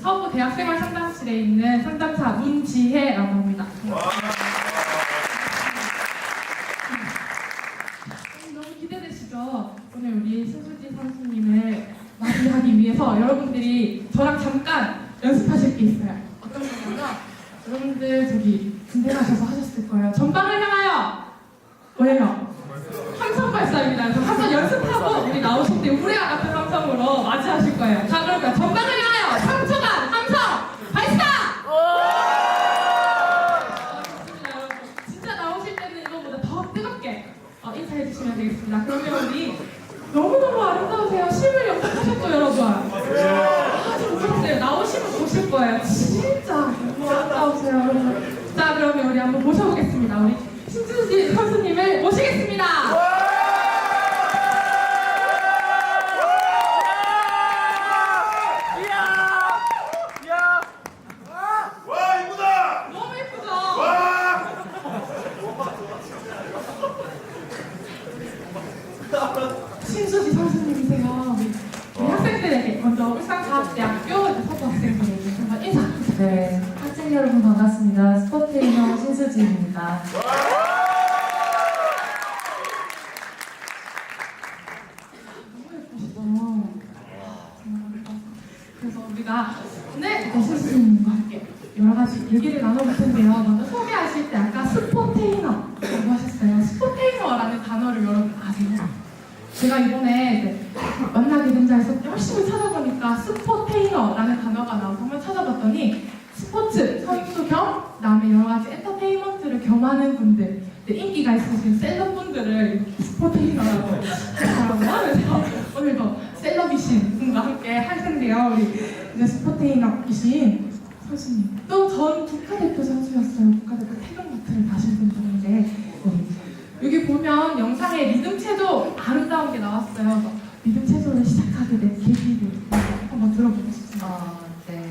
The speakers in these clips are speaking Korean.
서부 대학생활 상담실에 있는 상담사 문지혜라고 합니다. 너무 기대되시죠? 오늘 우리 신수지 선수님을 맞이하기 위해서 여러분들이 저랑 잠깐 연습하실 게 있어요. 어떤 거냐면 여러분들 저기 군대 가셔서 하셨을 거예요. 전방을 향하여 뭐예요? 함성 발사입니다. 그래서 한번 연습하고 우리 나오실 때 우리가 같은 함성으로 맞이하실 거예요. 자, 그러니까 전방을 향하여 3초간 함성 발사! 좋습니다, 여러분. 진짜 나오실 때는 이거보다 더 뜨겁게 인사해 주시면 되겠습니다. 그러면 우리 너무너무 아름다우세요. 실물 연습하셨죠, 여러분? 아주 못했어요. 나오시면 보실 거예요. 진짜 너무 아름다우세요, 여러분. 자, 그러면 우리 한번 모셔보겠습니다. 우리 신수지 선수님을 모시겠습니다. 와 이쁘다! 너무 예쁘죠? 와! 신수지 선수님이세요. 우리 학생들에게 먼저 울산과학대학교 서부 학생들에게 한번 인사. 네, 학생 여러분 반갑습니다. 스포트트레이너 신수지입니다. 너무 예쁘시죠? 그래서 우리가 오늘 신수님과 함께 여러 가지 얘기를 나눠볼 텐데요. 먼저 소개하실 때 아까 스포테이너라고 하셨어요. 스포테이너라는 단어를 여러분 아세요? 제가 이번에 이제 만나게 된 자에서 열심히 찾아보니까 스포테이너라는 단어가 나와서 한번 찾아봤더니 스포츠, 선수 겸 그다음에 여러 가지 엔터테인먼트를 겸하는 분들, 인기가 있으신 셀럽분들을 스포테이너라고 하더라고요. 그래서 오늘도 셀럽이신 분과 함께 할 텐데요. 우리 이제 스포테이너이신 선수님, 또 전 국가대표 선수였어요. 국가대표 태극마트를 다신 분들인데 여기 보면 영상에 리듬 체조 아름다운 게 나왔어요. 리듬 체조를 시작하게 된 계기를 한번 들어보고 싶습니다. 네.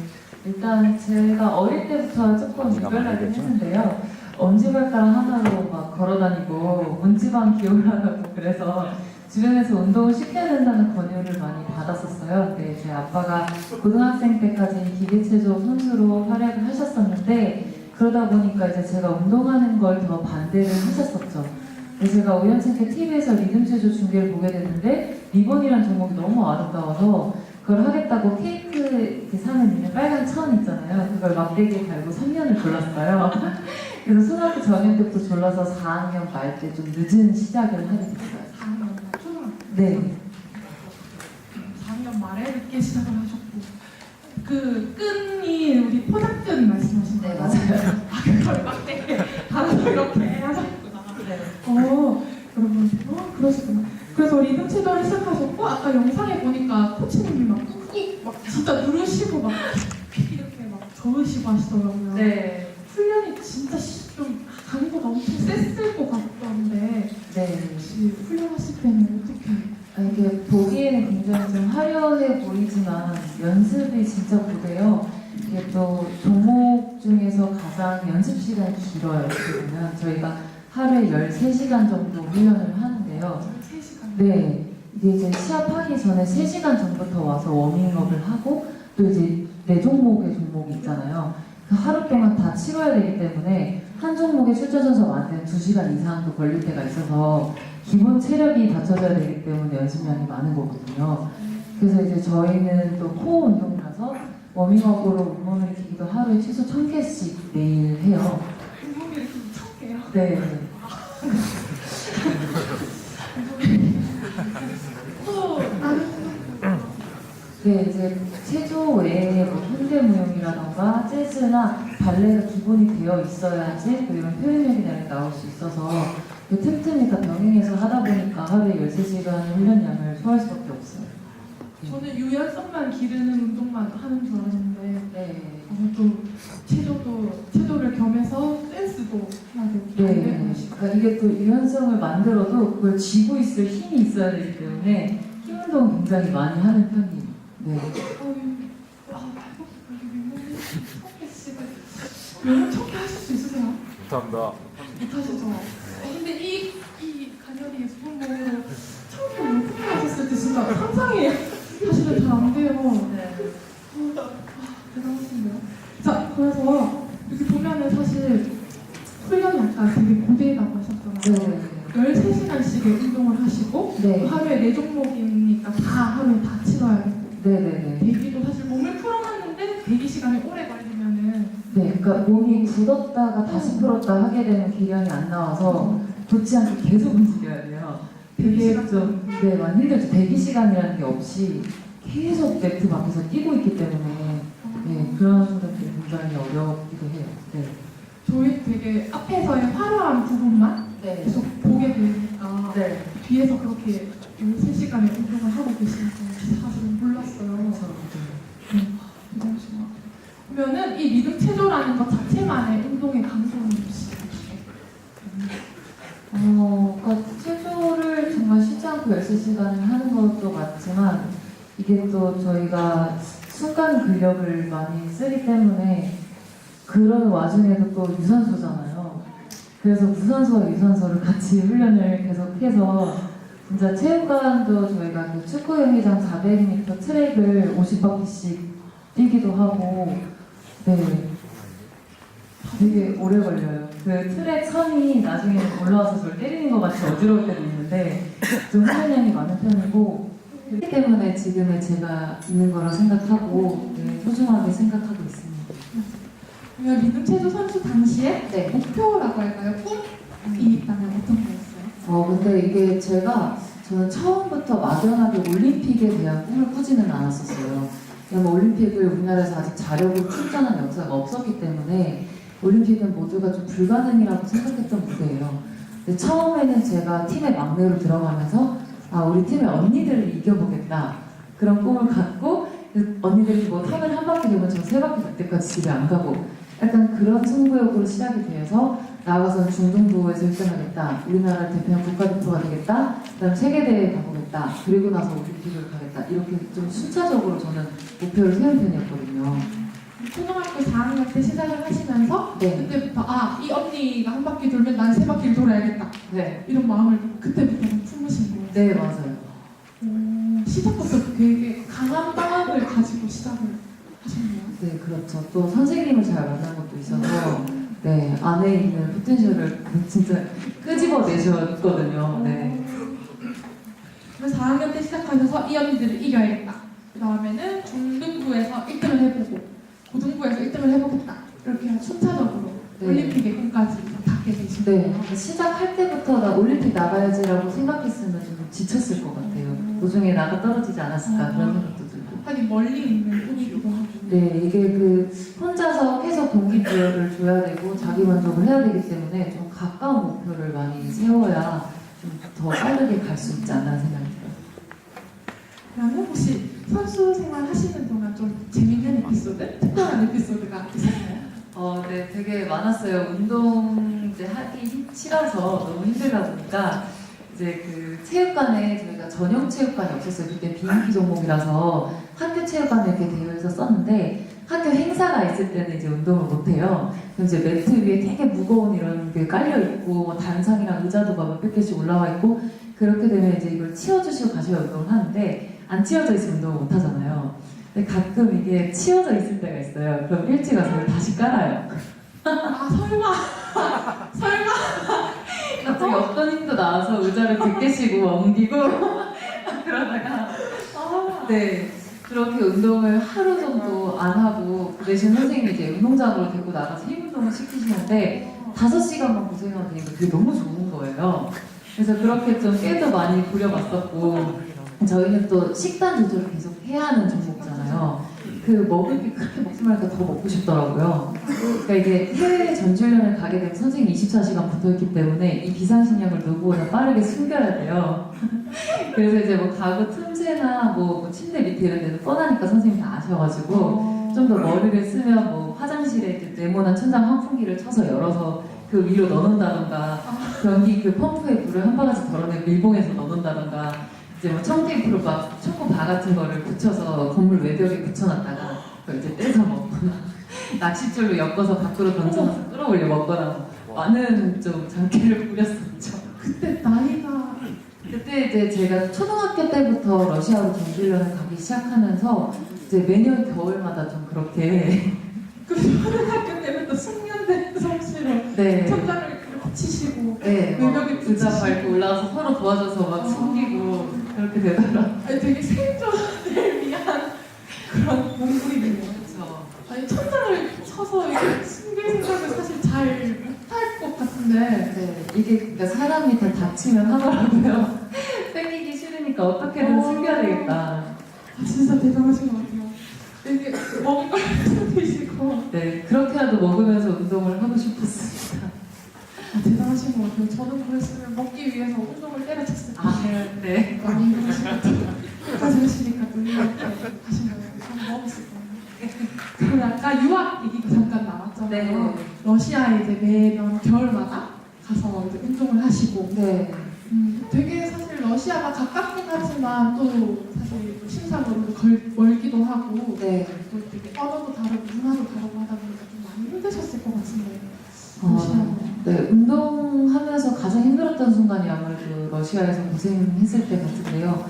일단 제가 어릴 때부터 조금 유별나긴 했는데요. 엄지발가락 하나로 막 걸어다니고 문지방 기울하고 그래서 주변에서 운동을 시켜야 된다는 권유를 많이 받았었어요. 근데 제 아빠가 고등학생 때까지 기계체조 선수로 활약을 하셨었는데 그러다 보니까 이제 제가 운동하는 걸 더 반대를 하셨었죠. 그래서 제가 우연찮게 TV에서 리듬체조 중계를 보게 됐는데 리본이라는 종목이 너무 아름다워서 그걸 하겠다고 케이크 이렇게 사는 있는 빨간 천 있잖아요. 그걸 막대기에 달고 3년을 졸랐어요. 그래서 초등학교 저년 때부터 졸라서 4학년 말 때 좀 늦은 시작을 하게 됐어요. 4학년 말, 초등학교. 네. 4학년 말에 늦게 시작을 하셨고 그 끈이 우리 포장끈 말씀하신 네, 거예요? 맞아요. 아, 그걸 막대기에 달아서 이렇게 하셨구나. 네. 여러분, 그러시구나. 그래서 리듬 체조를 시작하셨고 아까 영상에 보니까 코치님이 막 꾹꾹 막 진짜 누르시고 막 이렇게 막 저으시고 하시더라고요. 네. 훈련이 진짜 좀 강도가 엄청 셌을 것 같던데 네. 혹시 훈련하실 때는 어떻게? 이게 보기에는 굉장히 좀 화려해 보이지만 연습이 진짜 고돼요. 이게 또 종목 중에서 가장 연습 시간이 길어요. 어떻게 보면 저희가 하루에 13시간 정도 훈련을 하는데요. 3시간. 네, 이게 이제 시합하기 전에 3시간 전부터 와서 워밍업을 하고 또 이제 4종목의 있잖아요. 그 하루 동안 다 치러야 되기 때문에 한 종목에 출전해서 완전 2시간 이상도 걸릴 때가 있어서 기본 체력이 받쳐져야 되기 때문에 연습량이 많은 거거든요. 그래서 이제 저희는 또 코어 운동이라서 워밍업으로 잇몸을 일으키기도 하루에 최소 1000개씩 매일 해요. 몸이 이렇게 척해요. 네. 또 나는 네, 이제 체조 외에 뭐 현대무용이라던가 재즈나 발레가 기본이 되어 있어야지 또 이런 표현력이 나올 수 있어서 그 틈틈이 다 병행해서 하다 보니까 하루에 13시간 훈련량을 소화할 수밖에 없어요. 저는 유연성만 기르는 운동만 하는 줄 알았는데 네. 또 체조를 겸해서 댄스도 해야 되고 네. 그러니까 이게 또 유연성을 만들어도 그걸 쥐고 있을 힘이 있어야 되기 때문에 힘 운동 굉장히 많이 하는 편이에요. 네. 면허 척해 하실 수 있으세요? 감사합니다. 못하시죠? 근데 이 간열이 손목으로 처음에 어떻게 하셨을 때 진짜 상상이 사실은 잘 안 돼요. 네. 대단하신데요. 자, 그래서 이렇게 보면은 사실 훈련이 아까 되게 고되다고 하셨잖아요. 네. 13시간씩의 운동을 하시고 네. 하루에 4종목이니까 다 하루에 다 치러야 되고 네네네. 대기도 사실 몸을 풀어놨는데 대기 시간이 오래 걸리면은 네, 그러니까 몸이 굳었다가 다시 풀었다 하게 되면 기량이 안 나와서 굳지 않게 계속 움직여야 돼요. 되게 좀, 네, 많이 힘들죠. 대기 시간이라는 게 없이 계속 매트 밖에서 뛰고 있기 때문에 네, 그런 것들이 굉장히 어렵기도 해요. 네. 저희 되게 앞에서의 화려한 부분만 네. 계속 보게 되니까 네. 뒤에서 그렇게 13시간의 운동을 하고 계시는 건 사실은 몰랐어요. 그래서 대단하시구나. 그러면은 이 리듬 체조라는 것 자체만의 운동의 강도는 혹시 그러니까 체조를 정말 쉬지 않고 13시간을 하는 것도 맞지만 이게 또 저희가 순간 근력을 많이 쓰기 때문에 그런 와중에도 또 유산소잖아요. 그래서 무산소와 유산소를 같이 훈련을 계속해서 진짜 체육관도 저희가 그 축구 경기장 400m 트랙을 50바퀴씩 뛰기도 하고 네. 되게 오래 걸려요. 그 트랙 선이 나중에 올라와서 저를 때리는 것 같이 어지러울 때도 있는데 좀 훈련량이 많은 편이고 그렇기 때문에 지금의 제가 있는 거라 생각하고 네, 소중하게 생각하고 있습니다. 그러면 리듬 체조 선수 당시에 네. 목표라고 할까요? 꿈이 있다면 어떤 거였어요? 근데 이게 저는 처음부터 막연하게 올림픽에 대한 꿈을 꾸지는 않았었어요. 왜냐면 올림픽을 우리나라에서 아직 자력을 출전한 역사가 없었기 때문에 올림픽은 모두가 좀 불가능이라고 생각했던 무대예요. 근데 처음에는 제가 팀의 막내로 들어가면서 우리 팀의 언니들을 이겨보겠다 그런 꿈을 갖고 언니들이 뭐 탑을 한 바퀴 돌면 저 3바퀴 돌 때까지 집에 안 가고 약간 그런 승부욕으로 시작이 되어서 나가서 중등부에서 1등하겠다 우리나라를 대표한 국가대표가 되겠다 그다음 세계대회에 가보겠다 그리고 나서 올림픽을 가겠다 이렇게 좀 순차적으로 저는 목표를 세운 편이었거든요. 초등학교 4학년 때 시작을 하시면서 네. 그때부터 이 언니가 한 바퀴 돌면 난 3바퀴를 돌아야겠다 네. 이런 마음을 그때부터 좀 품으신 거예요? 네 맞아요. 시작부터 되게 강한 마음을 가지고 시작을 하셨네요. 네 그렇죠. 또 선생님을 잘 만난 것도 있어서 네 안에 있는 포텐셜을 진짜 끄집어내셨거든요. 네. 그래서 4학년 때 시작하셔서 이 언니들을 이겨야겠다. 그 다음에는 중등부에서 1등을 해보고 고등부에서 1등을 해보겠다. 이렇게 순차적으로 네. 올림픽의 꿈까지 닿게 되신 거예요. 네, 시작할 때부터 나 올림픽 나가야지라고 생각했으면 좀 지쳤을 것 같아요. 도중에 나가 떨어지지 않았을까 그런 생각도 들고. 하긴 멀리 있는 꿈이기도 하고. 네, 이게 혼자서 계속 동기부여를 줘야 되고 자기 만족을 해야 되기 때문에 좀 가까운 목표를 많이 세워야 좀 더 빠르게 갈 수 있지 않나 생각이 들어요. 그러면 혹시 선수 생활 하시는 동안 좀 재밌는 에피소드, 특별한 에피소드가 있었나요? 네, 되게 많았어요. 운동 이제 하기 싫어서 너무 힘들다 보니까 이제 그 체육관에 저희가 전용 체육관이 없었어요. 그때 비인기 종목이라서 학교 체육관에 이렇게 대여해서 썼는데 학교 행사가 있을 때는 이제 운동을 못 해요. 그럼 이제 매트 위에 되게 무거운 이런 게 깔려 있고 뭐 단상이랑 의자도 막 몇백 개씩 올라와 있고 그렇게 되면 이제 이걸 치워주시고 가셔야 운동을 하는데 안 치워져 있으면 운동을 못 하잖아요. 근데 가끔 이게 치워져 있을 때가 있어요. 그럼 일찍 와서 이걸 다시 깔아요. 설마 갑자기 어떤 힘도 나와서 의자를 100개씩 옮기고 그러다가 네 그렇게 운동을 하루 정도 안 하고 그 대신 선생님이 이제 운동장으로 데리고 나가서 힘 운동을 시키시는데 5시간만 고생하면 되니까 그게 너무 좋은 거예요. 그래서 그렇게 좀 깨도 많이 부려봤었고 저희는 또 식단 조절을 계속 해야 하는 종목이잖아요. 그 먹을 게 그렇게 먹으니까 더 먹고 싶더라고요. 그러니까 이게 해외 전지훈련을 가게 되면 선생님 24시간 붙어있기 때문에 이 비상식량을 누구보다 빠르게 숨겨야 돼요. 그래서 이제 뭐 가구 틈새나 뭐 침대 밑에 이런 데는 뻔하니까 선생님이 다 아셔가지고 좀 더 머리를 쓰면 뭐 화장실에 이제 네모난 천장 환풍기를 쳐서 열어서 그 위로 넣는다던가 변기 그 펌프에 물을 한 바가지 덜어내 밀봉해서 넣는다던가 이제 뭐 청테이프로 막 초코바 같은 거를 붙여서 건물 외벽에 붙여놨다가 그걸 이제 떼서 먹거나 낚싯줄로 엮어서 밖으로 던져서 끌어올려 먹거나 많은 좀 장기를 부렸었죠. 그때 나이가 그때 이제 제가 초등학교 때부터 러시아로 전지훈련을 가기 시작하면서 이제 매년 겨울마다 좀 그렇게 그 초등학교 때부터 숙련된 솜씨로 네. 천장을 이렇게 치시고 네, 외벽에 막 의자 밟고 올라가서 서로 도와줘서 막 숨기고 그렇게 되더라고요. 아니, 되게 생존을 위한 그런 몸부림이네요. 그렇죠. 아니 천장을 쳐서 이렇게 숨길 생각을 사실 잘 못할 것 같은데 네, 이게 그러니까 사람이 다 다치면 하더라고요. 땡기기 싫으니까 어떻게든 숨겨야 되겠다. 아, 진짜 대단하신 것 같아요. 이게 먹을 걸 드시고 네, 그렇게라도 먹으면서 운동을 하고 싶었습니다. 아, 대단하신 것 같아요. 저는 그랬으면 먹기 위해서 운동을 때려쳤을 아, 텐데 네. 많이 그러신 것 같아요. 끝까지 하시니까 또 이렇게 하신 거예요. 저는 먹었을 거예요. 그리고 아까 유학 얘기가 잠깐 나왔잖아요. 네. 러시아에 이제 매년 겨울마다 가서 이제 운동을 하시고 네. 되게 사실 러시아가 가깝긴 하지만 또 사실 또 심사고도 멀기도 하고 네. 또 되게 언어도 다르고 문화도 다르고 하다 보니까 좀 많이 힘드셨을 것 같은데 러시아는 네, 운동하면서 가장 힘들었던 순간이 아무래도 러시아에서 고생했을 때 같은데요.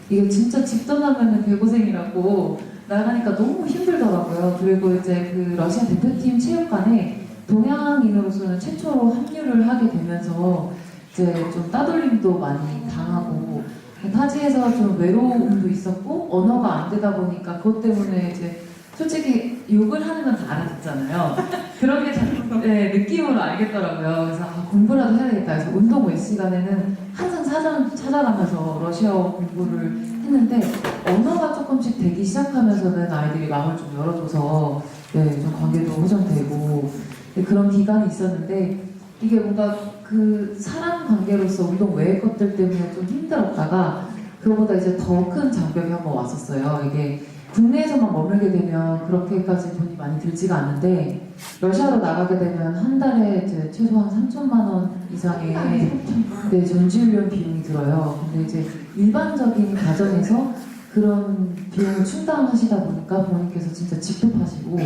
이게 진짜 집 떠나면은 개고생이라고 나가니까 너무 힘들더라고요. 그리고 이제 그 러시아 대표팀 체육관에 동양인으로서는 최초로 합류를 하게 되면서 이제 좀 따돌림도 많이 당하고 타지에서 좀 외로움도 있었고 언어가 안 되다 보니까 그것 때문에 이제 솔직히 욕을 하는 건 다 알아듣잖아요. 그런 게 네, 느낌으로 알겠더라고요. 그래서 아, 공부라도 해야 되겠다. 그래서 운동 외 시간에는 항상 사전 찾아가면서 러시아어 공부를 했는데 언어가 조금씩 되기 시작하면서는 아이들이 마음을 좀 열어줘서 네, 좀 관계도 호전되고 네, 그런 기간이 있었는데 이게 뭔가 그 사람 관계로서 운동 외의 것들 때문에 좀 힘들었다가 그거보다 이제 더 큰 장벽이 한번 왔었어요. 이게 국내에서만 머물게 되면 그렇게까지 돈이 많이 들지가 않는데 러시아로 나가게 되면 한 달에 이제 최소한 3천만 원 이상의 네, 전지훈련 비용이 들어요. 근데 이제 일반적인 가정에서 그런 비용을 충당하시다 보니까 부모님께서 진짜 집도 파시고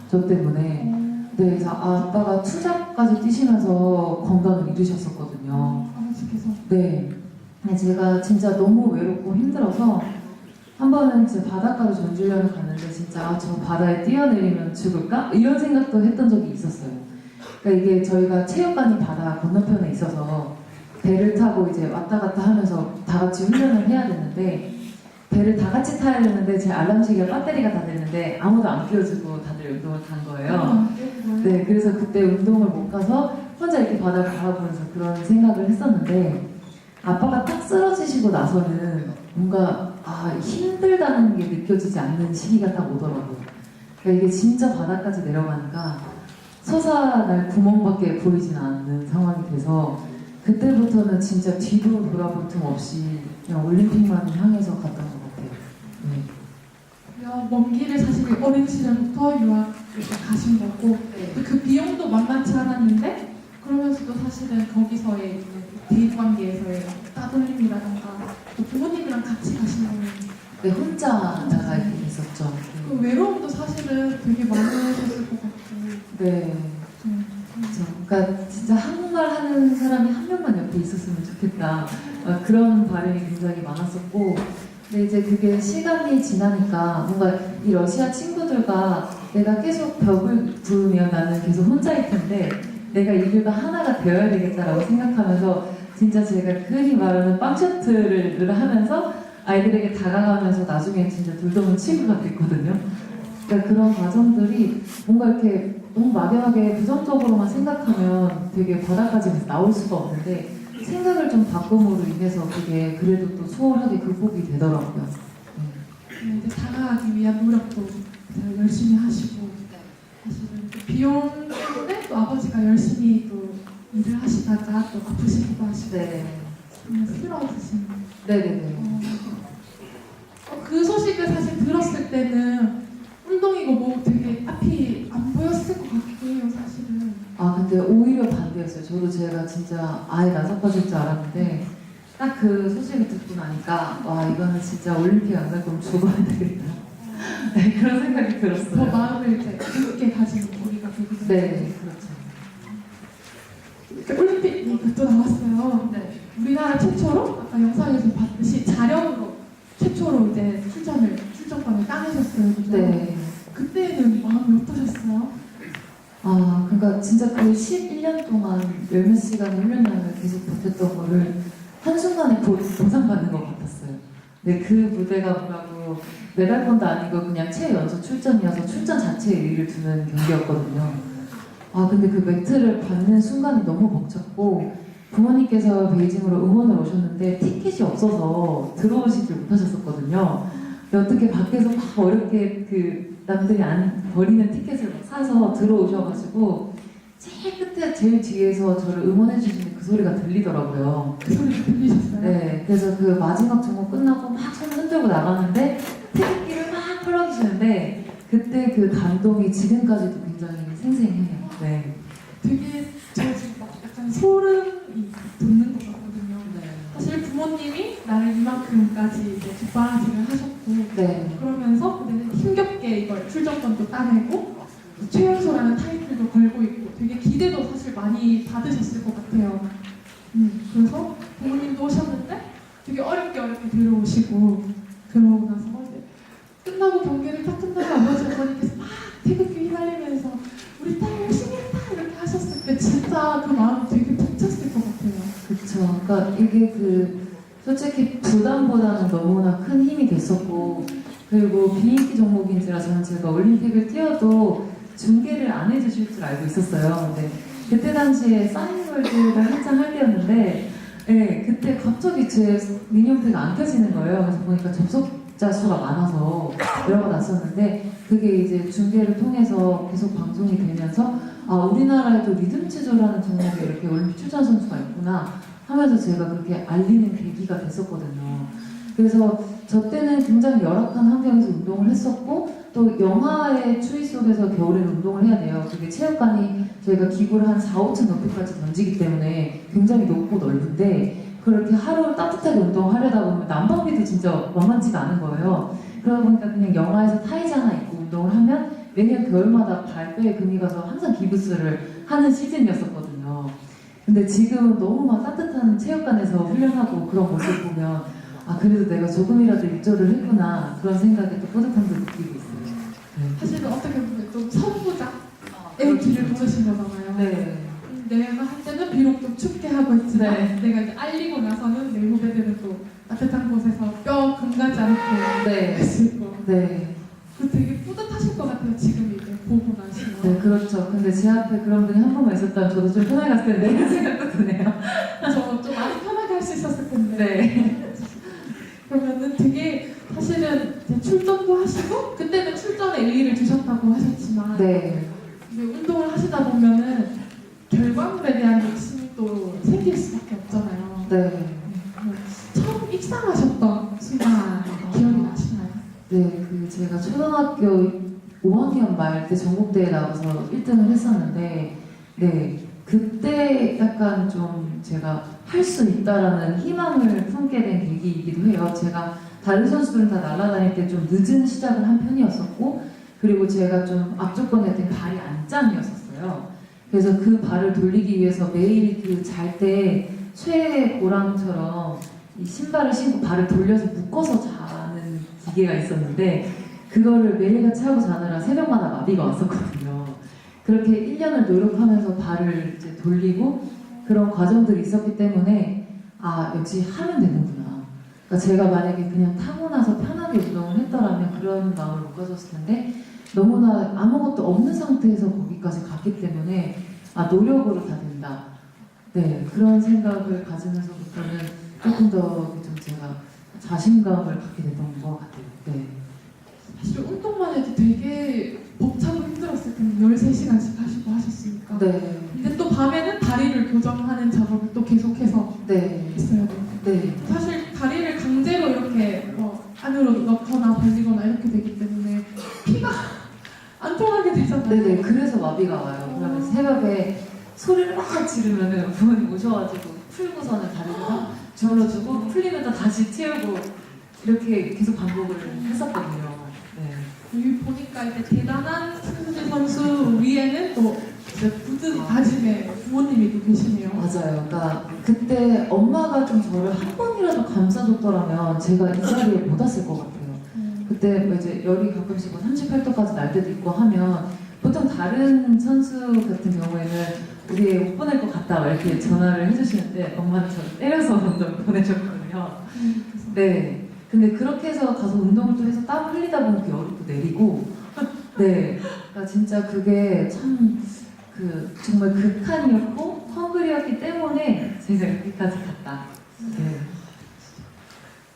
저 때문에 네, 그래서 아빠가 투잡까지 뛰시면서 건강을 잃으셨었거든요. 아버지께서 네, 제가 진짜 너무 외롭고 힘들어서 한 번은 이제 바닷가로 전지훈련을 갔는데 진짜 아, 저 바다에 뛰어내리면 죽을까? 이런 생각도 했던 적이 있었어요. 그러니까 이게 저희가 체육관이 바다 건너편에 있어서 배를 타고 이제 왔다 갔다 하면서 다 같이 훈련을 해야 되는데 배를 다 같이 타야 되는데 제 알람시계 배터리가 다 됐는데 아무도 안 끼워주고 다들 운동을 간 거예요. 네, 그래서 그때 운동을 못 가서 혼자 이렇게 바다를 바라보면서 그런 생각을 했었는데 아빠가 딱 쓰러지시고 나서는 뭔가 아, 힘들다는 게 느껴지지 않는 시기가 딱 오더라고요. 그러니까 이게 진짜 바닥까지 내려가니까 솟아날 구멍밖에 보이진 않는 상황이 돼서 그때부터는 진짜 뒤도 돌아볼 틈 없이 그냥 올림픽만 향해서 갔던 것 같아요. 네. 먼 길을 사실 어린 시절부터 유학을 가신 거고 그 비용도 만만치 않았는데 그러면서도 사실은 거기서의 대입 관계에서의 따돌림이라던가 또 부모님이랑 같이 가신 거는 네, 혼자 나가게 됐었죠. 그 외로움도 사실은 되게 많으셨을 것 같고 네. 그렇죠. 그러니까 진짜 한국말 하는 사람이 한 명만 옆에 있었으면 좋겠다. 그런 바람이 굉장히 많았었고 근데 이제 그게 시간이 지나니까 뭔가 이 러시아 친구들과 내가 계속 벽을 부으면 나는 계속 혼자일 텐데 내가 이들과 하나가 되어야 되겠다라고 생각하면서 진짜 제가 흔히 말하는 빵셔틀을 하면서 아이들에게 다가가면서 나중에 진짜 돌돔은 친구가 됐거든요. 그러니까 그런 과정들이 뭔가 이렇게 너무 막연하게 부정적으로만 생각하면 되게 바닥까지 나올 수가 없는데 생각을 좀 바꿈으로 인해서 그게 그래도 또 수월하게 극복이 되더라고요. 이제 다가가기 위한 노력도 열심히 하시고 사실은 또 비용 때문에 또 아버지가 열심히 또 일을 하시다가 또 아프시기도 하시고 네. 정말 쓰러지신 네네네. 그 소식을 사실 들었을 때는 운동이고 뭐 되게 앞이 안 보였을 것 같기도 해요 사실은. 아 근데 오히려 반대였어요. 저도 제가 진짜 아예 나서빠질 줄 알았는데 딱 그 소식을 듣고 나니까 와 이거는 진짜 올림픽 안 갈 거면 죽어야 되겠다. 네 그런 생각이 들었어요. 더 마음을 이제 깊게 가진 우리가 되기도 네 그렇죠. 올림픽 또 나왔어요. 네. 우리나라 최초로 아까 아까 영상에서 봤듯이 자력으로 최초로 이제 출전권을 따내셨어요. 그죠? 네. 그때는 마음이 어떠셨어요? 아, 그러니까 진짜 그 11년 동안 열몇 시간 훈련량을 계속 버텼던 거를 한순간에 보상받는 것 같았어요. 근데 그 무대가 뭐라고 메달권도 아니고 그냥 최연소 출전이어서 출전 자체에 의의를 두는 경기였거든요. 아, 근데 그 매트를 받는 순간이 너무 벅찼고 부모님께서 베이징으로 응원을 오셨는데 티켓이 없어서 들어오시질 못하셨었거든요. 근데 어떻게 밖에서 막 어렵게 그 남들이 안 버리는 티켓을 막 사서 들어오셔가지고 제일 끝에 제일 뒤에서 저를 응원해 주시는 그 소리가 들리더라고요. 그 소리 들리셨어요? 네, 그래서 그 마지막 종목 끝나고 막 손 흔들고 나가는데 태극기를 막 펼어주시는데 그때 그 감동이 지금까지도 굉장히 생생해요. 네. 되게 저 지금 막 약간 소름이 돋는 것 같거든요. 네. 사실 부모님이 나를 이만큼까지 이제 뒷바라지를 하셨고 네. 그러면서 그때는 힘겹게 이걸 출전권도 따내고 최연소라는 타이틀도 걸고 있고 되게 기대도 사실 많이 받으셨을 것 같아요. 그래서 부모님도 오셨는데 되게 어렵게 들어오시고 그러고 나서 이제 끝나고 경기를 딱 끝나고 아버지 어머니께서 막 태극기 휘날리면서 우리 딸 열심히 했다 이렇게 하셨을 때 진짜 그 마음이 되게 벅찼을 것 같아요. 그쵸. 그러니까 이게 그 솔직히 부담보다는 너무나 큰 힘이 됐었고 그리고 비인기 종목인지라 저는 제가 올림픽을 뛰어도 중계를 안 해주실 줄 알고 있었어요. 근데 그때 당시에 사인월드를 한창 할 때였는데 네, 그때 갑자기 제 미니홈피가 안 켜지는 거예요. 그래서 보니까 접속자 수가 많아서 연락이 났었는데 그게 이제 중계를 통해서 계속 방송이 되면서 아 우리나라에도 리듬 체조라는 종목에 이렇게 올림픽 출전 선수가 있구나 하면서 제가 그렇게 알리는 계기가 됐었거든요. 그래서 저 때는 굉장히 열악한 환경에서 운동을 했었고 또 영하의 추위 속에서 겨울에는 운동을 해야 돼요. 그게 체육관이 저희가 기구를 한 4, 5층 높이까지 던지기 때문에 굉장히 높고 넓은데 그렇게 하루 따뜻하게 운동하려다 보면 난방비도 진짜 만만치가 않은 거예요. 그러다 보니까 그냥 영하에서 타이즈 하나 입고 운동을 하면 매년 겨울마다 발뼈에 금이 가서 항상 기부스를 하는 시즌이었었거든요. 근데 지금은 너무 막 따뜻한 체육관에서 훈련하고 그런 모습 보면 아 그래도 내가 조금이라도 일조를 했구나 그런 생각에 또 뿌듯함도 느끼고 있어요. 네. 사실은 어떻게 보면 좀 선구자의 길을 걸으신 거잖아요. 네. 내가 할 때는 비록 좀 춥게 하고 있지만 네. 내가 이제 알리고 나서는 내 후배들은 또 따뜻한 곳에서 뼈 금가지 않고 네. 했을 거. 네. 그 되게 뿌듯하실 것 같아요. 지금 이제 보고 나시면. 네, 그렇죠. 근데 제 앞에 그런 분이 한 번만 있었다면 저도 좀 편하게 갔을 텐데 이런 생각도 드네요. 저좀 많이 편하게 할 수 있었을 텐데. 네. 그러면은 되게 사실은 이제 출전도 하시고 그때는 출전에 의의를 두셨다고 하셨지만 네. 이제 운동을 하시다 보면은 결과물에 대한 욕심이 또 생길 수밖에 없잖아요. 네. 처음 입상하셨던 순간 기억이 나시나요? 네, 그 제가 초등학교 5학년 말 때 전국대회 나가서 1등을 했었는데, 네, 그때 약간 좀 제가 할 수 있다라는 희망을 품게 된 계기이기도 해요. 제가 다른 선수들은 다 날아다닐 때 좀 늦은 시작을 한 편이었었고, 그리고 제가 좀 앞조건에 땐 발이 안짱이었었어요. 그래서 그 발을 돌리기 위해서 매일 그 잘 때 쇠고랑처럼 이 신발을 신고 발을 돌려서 묶어서 자는 기계가 있었는데 그거를 매일같이 하고 자느라 새벽마다 마비가 왔었거든요. 그렇게 1년을 노력하면서 발을 이제 돌리고 그런 과정들이 있었기 때문에 아 역시 하면 되는구나. 그러니까 제가 만약에 그냥 타고나서 편하게 운동을 했더라면 그런 마음을 못 가졌을 텐데 너무나 아무것도 없는 상태에서 거기까지 갔기 때문에 아 노력으로 다 된다. 네 그런 생각을 가지면서부터는 조금 더 좀 제가 자신감을 갖게 됐던 것 같아요. 네. 사실 운동만 해도 되게 벅차고 힘들었을 텐데 13시간씩 하시고 하셨으니까. 네. 근데 또 밤에는 다리를 교정하는 작업을 또 계속해서 네. 했어야 돼요. 네. 사실 다리를 강제로 이렇게 안으로 넣거나 벌리거나 이렇게 되기 때문에 피가 안 통하게 되잖아요. 네네. 그래서 마비가 와요. 그러면 새벽에 소리를 막 지르면은 부모님 오셔가지고 풀고서는 다리를 막 주물러주고 풀리면 또 다시 튀우고 이렇게 계속 반복을 했었거든요. 네. 여기 보니까 이제 대단한 승수지 선수 위에는 또 이제 부드 굳은 다짐의 부모님이 또 계시네요. 맞아요. 그러니까 그때 엄마가 좀 저를 한 번이라도 감싸줬더라면 제가 이 자리에 못 왔을 것 같아요. 그때 뭐 이제 열이 가끔씩 뭐 38도까지 날 때도 있고 하면 보통 다른 선수 같은 경우에는 우리 애 못 보낼 것 같다 이렇게 전화를 해주시는데 엄마는 저를 때려서 먼저 보내줬거든요. 네. 근데 그렇게 해서 가서 운동을 또 해서 땀 흘리다 보면 그 열이 또 내리고 네. 그러니까 진짜 그게 참 정말 극한이었고 헝그리였기 때문에 제가 여기까지 갔다. 네.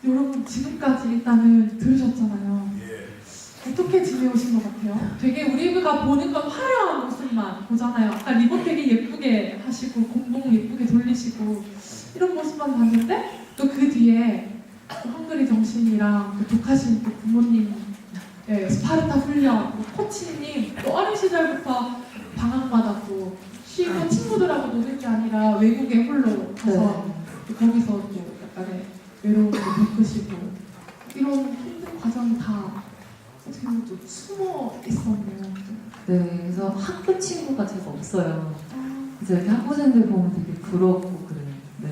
여러분 지금까지 일단은 들으셨잖아요. 예. 어떻게 지내오신 것 같아요? 되게 우리가 보는 건 화려한 모습만 보잖아요. 아까 리본 되게 예쁘게 하시고 공봉 예쁘게 돌리시고 이런 모습만 봤는데 또 그 뒤에 또 헝그리 정신이랑 또 독하신 또 부모님, 스파르타 훈련, 또 코치님, 또 어린 시절부터 방학마다 또 쉬고 친구들하고 노는 게 아니라 외국에 홀로 가서 또 거기서 또 약간의 외로움을 겪으시고 이런 힘든 과정이 다 어떻게 보면 좀 숨어 있었네요. 네. 그래서 학교 친구가 제가 없어요. 그래서 이렇게 학부생들 보면 되게 부럽고 그래요. 네.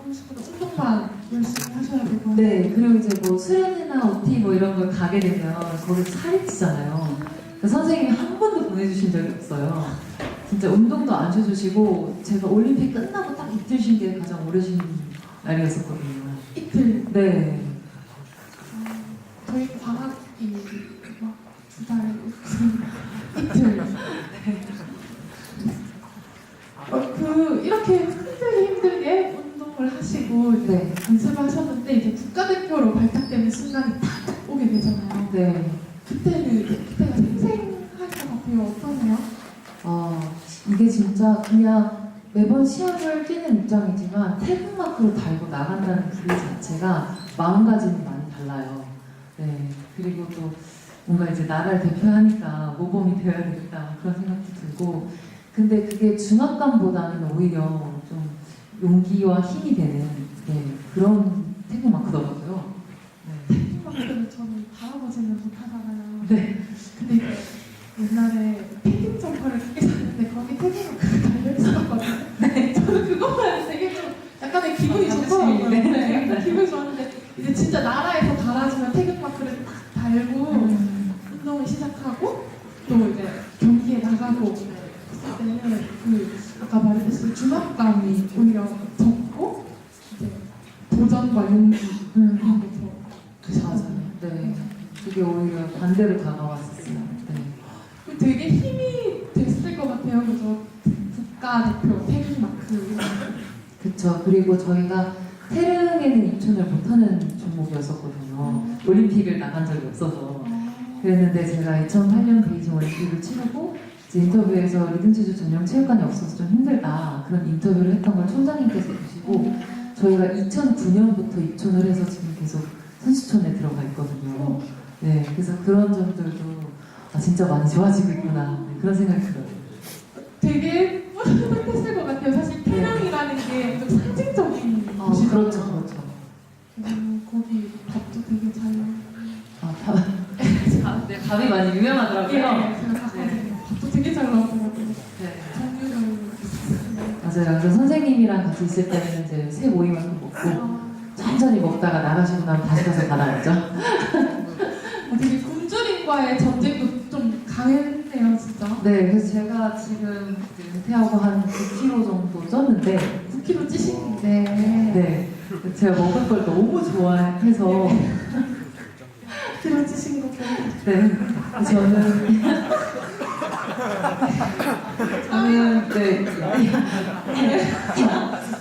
그러시구나. 운동만 열심히 하셔야 되고. 네. 그리고 이제 뭐 수련회나 OT 뭐 이런 걸 가게 되면 거기서 살이 찌잖아요. 그러니까 선생님이 한 번도 보내주신 적이 없어요. 진짜 운동도 안 쉬어주시고 제가 올림픽 끝나고 딱 이틀 쉰 게 가장 오래 쉰 날이었었거든요. 이틀. 네. 저희 방학이 막 2달 이틀. 이렇게 힘들게 운동을 하시고 네. 연습을 하셨는데 이제 국가대표로 발탁되는 순간이 딱 오게 되잖아요. 네. 그때가 생생할 것 같아요. 어떠세요? 이게 진짜 그냥 매번 시합을 뛰는 입장이지만 태극마크를 달고 나간다는 그 자체가 마음가짐이 많이 달라요. 네. 그리고 또 뭔가 이제 나라를 대표하니까 모범이 되어야 되겠다 그런 생각도 들고 근데 그게 중압감보다는 오히려 좀 용기와 힘이 되는 그런 태극마크더라고요. 네. 태극마크를 저는 바라보지는 못하잖아요. 네. 근데 옛날에 패딩 점퍼를 크게 샀는데 거기 태극마크가 달려있었거든요. 네. 저는 그것만 되게 좀 약간의 기분이 좋더라고요. 네. 기분이 좋았는데 이제 진짜 나라에서 달아주면 태극마크를 딱 달고 운동을 시작하고 또 이제 경기에 나가고 했을 때는 아까 말했듯이 중압감이 오히려 적고 이제 도전과 용기 그런 게 더 맞아요. 네. 그게 오히려 반대로 다가왔었어요. 네. 되게 힘이 됐을 것 같아요. 그죠? 국가대표 태극마크. 그쵸. 그리고 저희가 태릉에는 입촌을 못하는 종목이었었거든요. 올림픽을 나간 적이 없어서. 그랬는데 제가 2008년 베이징 올림픽을 치르고 이제 인터뷰에서 리듬체조 전용 체육관이 없어서 좀 힘들다 그런 인터뷰를 했던 걸 총장님께서 보시고 저희가 2009년부터 입촌을 해서 지금 계속 선수촌에 들어가 있거든요. 네, 그래서 그런 점들도 진짜 많이 좋아지고 있구나 그런 생각이 들어요. 되게 뿌듯했을 것 같아요. 사실 태릉이라는 게 좀 상징적인 곳이잖아요. 그렇죠, 그렇죠. 거기 밥도 되게 잘 네, 밥이 많이 유명하더라고요. 예, 제가 봤거든요. 밥도 되게 잘 나오더라고요. 네. 종류별로 있었어요. 맞아요. 그래서 선생님이랑 같이 있을 때는 이제 새 모임만큼 먹고 천천히 먹다가 나가시고 나면 다시 가서 받아야죠. 되게 굶주림과의 전쟁도 좀 강했네요, 진짜. 네, 그래서 제가 지금 은퇴하고 한 9kg 정도 쪘는데 9kg 찌시는데. 네, 제가 먹을 걸 너무 좋아해서 9kg 찌신 거 네, 저는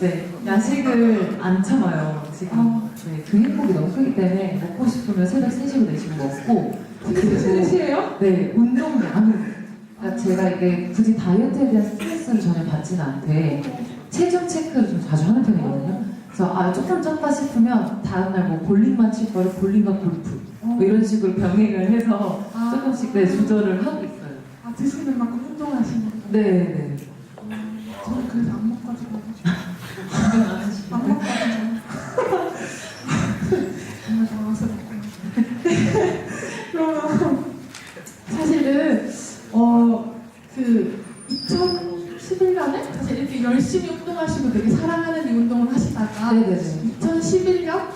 네, 야식을 안 참아요. 지금 네, 그 행복이 너무 크기 때문에 먹고 싶으면 새벽 3시고 4시고 먹고 되게 스트레스예요? 네, 운동량을 그러니까 제가 이게 굳이 다이어트에 대한 스트레스를 전혀 받지는 않되 체중 체크를 좀 자주 하는 편이거든요. 그래서 조금 쪘다 싶으면 다음날 뭐 볼링만 칠 거를 볼링과 골프 뭐 이런 식으로 병행을 해서 조금씩 조절을 하고 있어요. 드시는 만큼 운동하시는 거. 네. 저는 그래서 안 먹거든요. 안 먹거든요. 정말 당황스럽고. 그러면 사실은 그 되게 열심히 운동하시고 되게 사랑하는 이 운동을 하시다가 네네네. 2011년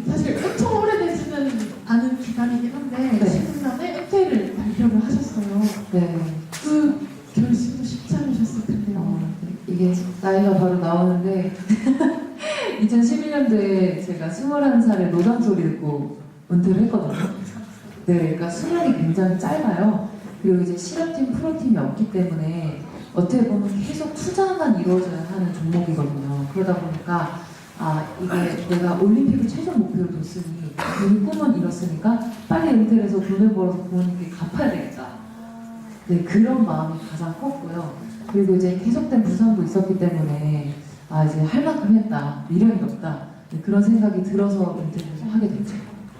사실 엄청 오래되지는 않은 기간이긴 한데 네. 11년에 은퇴를 발표를 하셨어요. 네. 그 결심도 쉽지 않으셨을 텐데요. 이게 나이가 바로 나오는데 2011년도에 제가 21살에 노담 소리 듣고 은퇴를 했거든요. 네, 그러니까 수명이 굉장히 짧아요. 그리고 이제 실업팀, 프로팀이 없기 때문에 어떻게 보면 계속 투자만 이루어져야 하는 종목이거든요. 그러다 보니까 이게 내가 올림픽을 최종 목표로 뒀으니 이 꿈은 이뤘으니까 빨리 은퇴를 해서 돈을 벌어서 부모님께 갚아야 되겠다. 네, 그런 마음이 가장 컸고요. 그리고 이제 계속된 부상도 있었기 때문에 이제 할 만큼 했다, 미련이 없다, 네, 그런 생각이 들어서 은퇴를 하게 됐죠.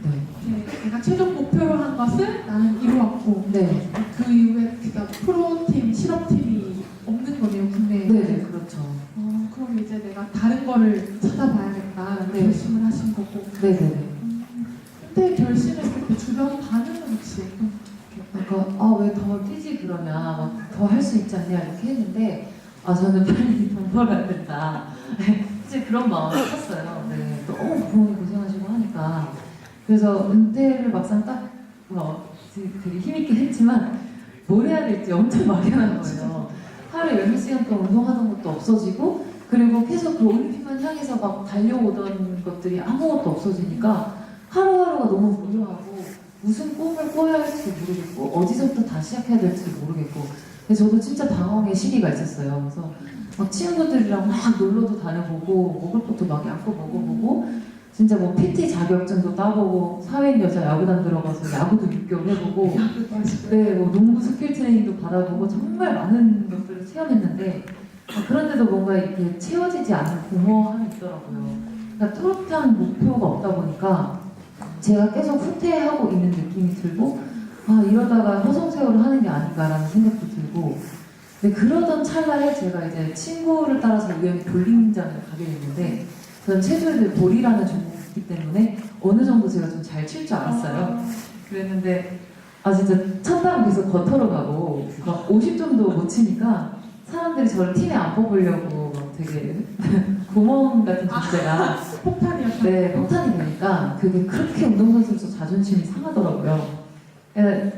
네. 네, 내가 최종 목표로 한 것을 나는 이루었고 네. 그 이후에 그러니까 프로팀, 실업팀이 없는 거네요, 국내에. 네, 그렇죠. 그럼 이제 내가 다른 거를 찾아봐야겠다라는 네. 결심을 하신 거고. 네네네. 그때 결심했을 때 주변 반응은 혹시 그러니까 왜 더 뛰지 그러면 더 할 수 있지 않냐 이렇게 했는데 저는 빨리 돈 벌어야 된다. 이제 그런 마음을 컸어요. 네, 너무 부모님 고생하시고 하니까 그래서 은퇴를 막상 딱 되게 힘있게 했지만 뭘 해야 될지 엄청 막연한 거예요. 하루에 16시간 동안 운동하던 것도 없어지고 그리고 계속 그 올림픽만 향해서 막 달려오던 것들이 아무것도 없어지니까 하루하루가 너무 무료하고 무슨 꿈을 꿔야 할지 모르겠고 어디서부터 다시 시작해야 될지 모르겠고 근데 저도 진짜 방황의 시기가 있었어요. 그래서 막 친구들이랑 막 놀러도 다녀보고 먹을 것도 막 양껏 먹어보고 진짜 뭐 PT 자격증도 따보고 사회인 여자 야구단 들어가서 야구도 6개월 해보고 네, 뭐 농구 스킬 트레이닝도 받아보고 정말 많은 것들을 체험했는데 그런데도 뭔가 이렇게 채워지지 않는 공허함이 있더라고요. 그러니까 뚜렷한 목표가 없다 보니까 제가 계속 후퇴하고 있는 느낌이 들고 이러다가 허송세월을 하는 게 아닌가라는 생각도 들고 근데 그러던 찰나에 제가 이제 친구를 따라서 우연히 볼링장을 가게 됐는데 저는 체조에 볼이라는 종목이 있기 때문에 어느 정도 제가 좀 잘 칠 줄 알았어요. 그랬는데 진짜 첫날은 계속 겉으로 가고 막 50 정도 못 치니까 사람들이 저를 팀에 안 뽑으려고 막 되게 구멍 같은 존재가 폭탄이었어요. 네, 폭탄이 되니까 그게 그렇게 운동선수로서 자존심이 상하더라고요.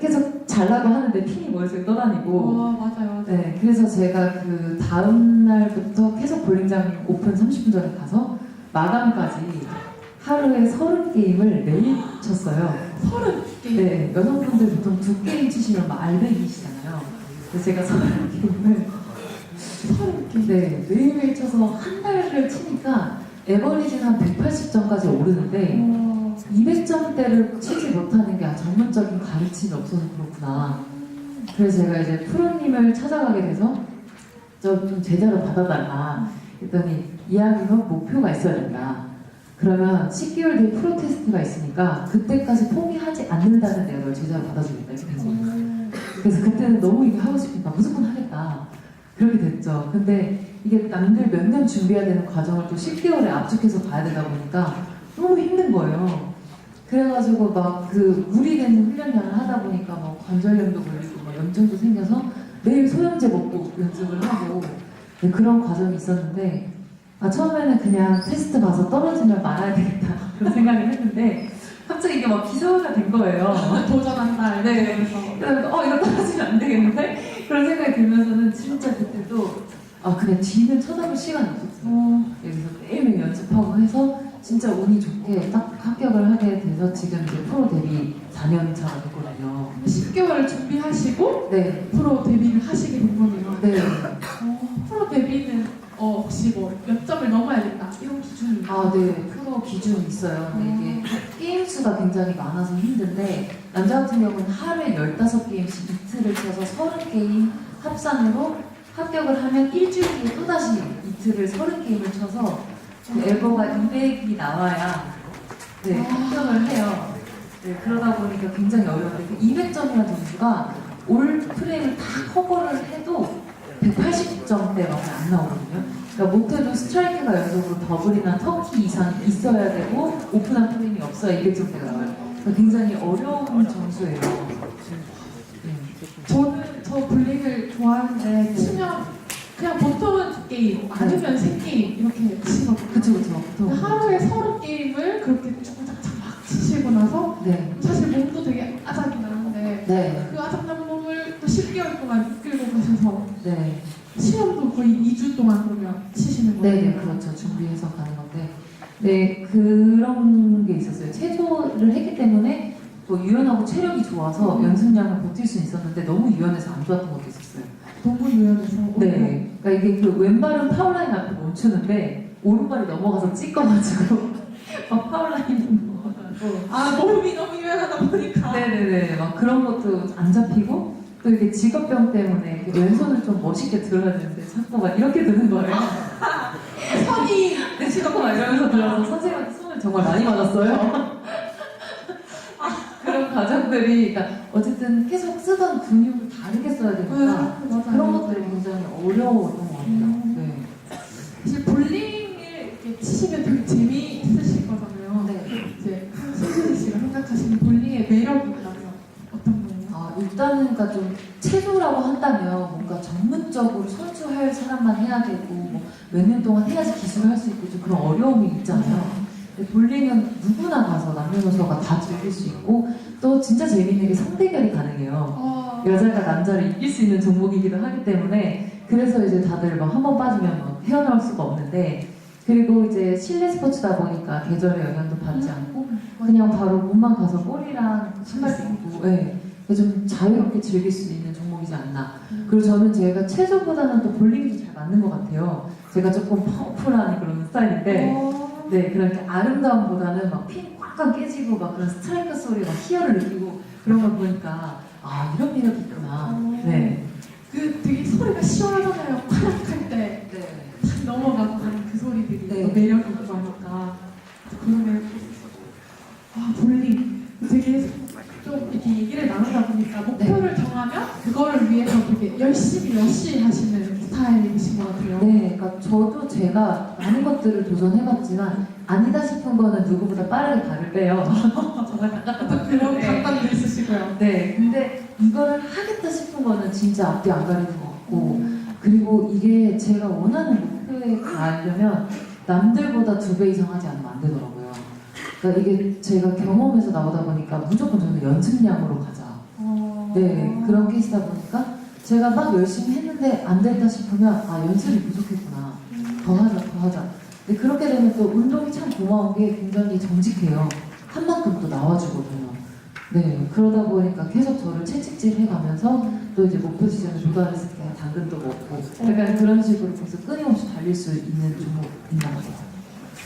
계속 잘나고 하는데 핀이 머릿속에 떠다니고 맞아요. 네, 그래서 제가 그 다음 날부터 계속 볼링장 오픈 30분 전에 가서 마감까지 하루에 30게임을 매일 쳤어요. 30개. 네, 여성분들 보통 2게임 치시면 막 알백이시잖아요. 그래서 제가 30게임을 30개. 네, 매일매일 쳐서 한 달을 치니까 에버리지는 한 180점까지 오르는데 200점대를 치지 못하는 게 전문적인 가르침이 없어서 그렇구나. 그래서 제가 이제 프로님을 찾아가게 돼서 좀 제자로 받아달라 했더니 이야기는 목표가 있어야 된다. 그러면 10개월 뒤에 프로 테스트가 있으니까 그때까지 포기하지 않는다는 내가 널 제자로 받아주겠다 이렇게 된 거예요. 그래서 그때는 너무 이게 하고 싶으니까 무조건 하겠다. 그렇게 됐죠. 근데 이게 남들 몇 년 준비해야 되는 과정을 또 10개월에 압축해서 가야 되다 보니까 너무 힘든 거예요. 그래가지고 막 그 무리된 훈련량을 하다 보니까 막 관절염도 걸리고 막 염증도 생겨서 매일 소염제 먹고 연습을 하고 네, 그런 과정이 있었는데 처음에는 그냥 테스트 봐서 떨어지면 말아야 되겠다 그런 생각을 했는데 갑자기 이게 막 기사화가 된 거예요. 도전한다. 네. 그래서 이거 떨어지면 안 되겠는데? 그런 생각이 들면서는 진짜 그때도 그냥 뒤는 쳐다볼 시간이 없었어요. 여기서 매일매일 연습하고 해서 진짜 운이 좋게 딱 합격을 하게 돼서 지금 이제 프로 데뷔 4년 차가 됐거든요. 10개월을 준비하시고 네. 프로 데뷔를 하시게 된 거네요. 네. 프로 데뷔는 혹시 뭐 몇 점을 넘어야겠다 이런 기준이 네. 프로 기준이 있어요. 근데 이게 게임 수가 굉장히 많아서 힘든데 남자 같은 경우는 하루에 15게임씩 이틀을 쳐서 30게임 합산으로 합격을 하면 일주일 뒤에 또다시 이틀을 30게임을 쳐서 그 에버가 200이 나와야 네, 합격을 해요. 네, 그러다 보니까 굉장히 어려운데 그 200점이라는 점수가 올 프레임을 다 커버를 해도 180점대밖에 안 나오거든요. 그러니까 못해도 스트라이크가 연속으로 더블이나 터키 이상 있어야 되고 오픈한 프레임이 없어야 200점대가 나와요. 그러니까 굉장히 어려운 점수예요. 저는 저 볼링을 좋아하는데 치면 그냥 보통은 게임 아니면 새 게임 이렇게 치거든요. 그쵸, 그쵸. 보통. 하루에 30게임을 그렇게 쭉쭉쭉 막 치시고 나서 네. 사실 몸도 되게 아작이 나는데 네. 그 아작난 몸을 또 10개월 동안 이끌고 가셔서 네. 시험도 거의 2주 동안 그러면 치시는 거예요. 네네, 그렇죠. 준비해서 가는 건데. 네, 그런 게 있었어요. 체조를 했기 때문에 뭐 유연하고 체력이 좋아서 연습량을 버틸 수 있었는데 너무 유연해서 안 좋았던 것도 있었어요. 너무 유연해서. 네. 그러니까 이게 그 왼발은 파울라인 앞에 멈추는데 오른발이 넘어가서 찍어가지고 막 파울라인 넘어가고. 아 몸이 너무 유연하다 보니까. 네네네. 막 그런 것도 안 잡히고 또 이게 직업병 때문에 이렇게 왼손을 좀 멋있게 들어야 되는데 자꾸 막 이렇게 드는 거예요. 선이 네, 자꾸 막 이러면서 들어서 선생님한테 손을 정말 많이 맞았어요. 그런 과정들이, 그러니까 어쨌든 계속 쓰던 근육을 다르게 써야 되니까 맞아요. 그런 것들이 굉장히 어려웠던 것 같아요. 네. 사실 볼링을 이렇게 치시면 되게 재미있으실 거잖아요. 네. 이제 신진희 씨가 생각하시는 볼링의 매력이 있다면 어떤 거예요? 일단은 그러니까 좀 체조라고 한다면 뭔가 전문적으로 선수할 사람만 해야 되고 뭐 몇 년 동안 해야지 기술을 할 수 있고 좀 그런 어려움이 있잖아요. 근데 볼링은 누구나 가서 남녀노소가 다 즐길 수 있고 또 진짜 재밌는 게 성대결이 가능해요. 여자가 남자를 이길 수 있는 종목이기도 하기 때문에 그래서 이제 다들 막 한 번 빠지면 막 헤어나올 수가 없는데 그리고 이제 실내 스포츠다 보니까 계절의 영향도 받지 않고 그냥 바로 몸만 가서 볼이랑 신발 입고 네. 좀 자유롭게 즐길 수 있는 종목이지 않나. 그리고 저는 제가 체조보다는 또 볼링이 좀 잘 맞는 것 같아요. 제가 조금 파워풀한 그런 스타일인데 네, 그렇게 아름다움보다는 막 핀 꽉꽉 깨지고 막 그런 스트라이크 소리가 희열을 느끼고 그런 걸 보니까 이런 매력이 있구나. 네. 그 되게 소리가 시원하잖아요. 콱 때. 네. 탁 넘어가고 하는 그 소리들이 네. 또 매력이 있고 하니까 그런 매력이 있어요. 볼링 되게 좀 이렇게 얘기를 나누다 보니까 목표를 정하면 그거를 위해서 되게 열심히 하시는 스타일이신 것 같아요. 네, 그러니까 저도 제가 많은 것들을 도전해봤지만 아니다 싶은 거는 누구보다 빠르게 발을 빼요. 정말 답답하다. 그런 강단도 있으시고요. 네, 근데 이거를 하겠다 싶은 거는 진짜 앞뒤 안 가리는 것 같고 그리고 이게 제가 원하는 목표에 가려면 남들보다 2배 이상 하지 않으면 안 되더라고요. 그러니까 이게 제가 경험에서 나오다 보니까 무조건 저는 연습량으로 가자. 네, 그런 케이스다 보니까 제가 막 열심히 했는데 안 됐다 싶으면 연습이 부족했구나. 더 하자. 근데 그렇게 되면 또 운동이 참 고마운 게 굉장히 정직해요. 한 만큼 또 나와주거든요. 네, 그러다 보니까 계속 저를 채찍질 해가면서 또 이제 목표 지점에 도달했을 때 당근도 먹고 약간 그런 식으로 계속 끊임없이 달릴 수 있는 종목인 것 같아요.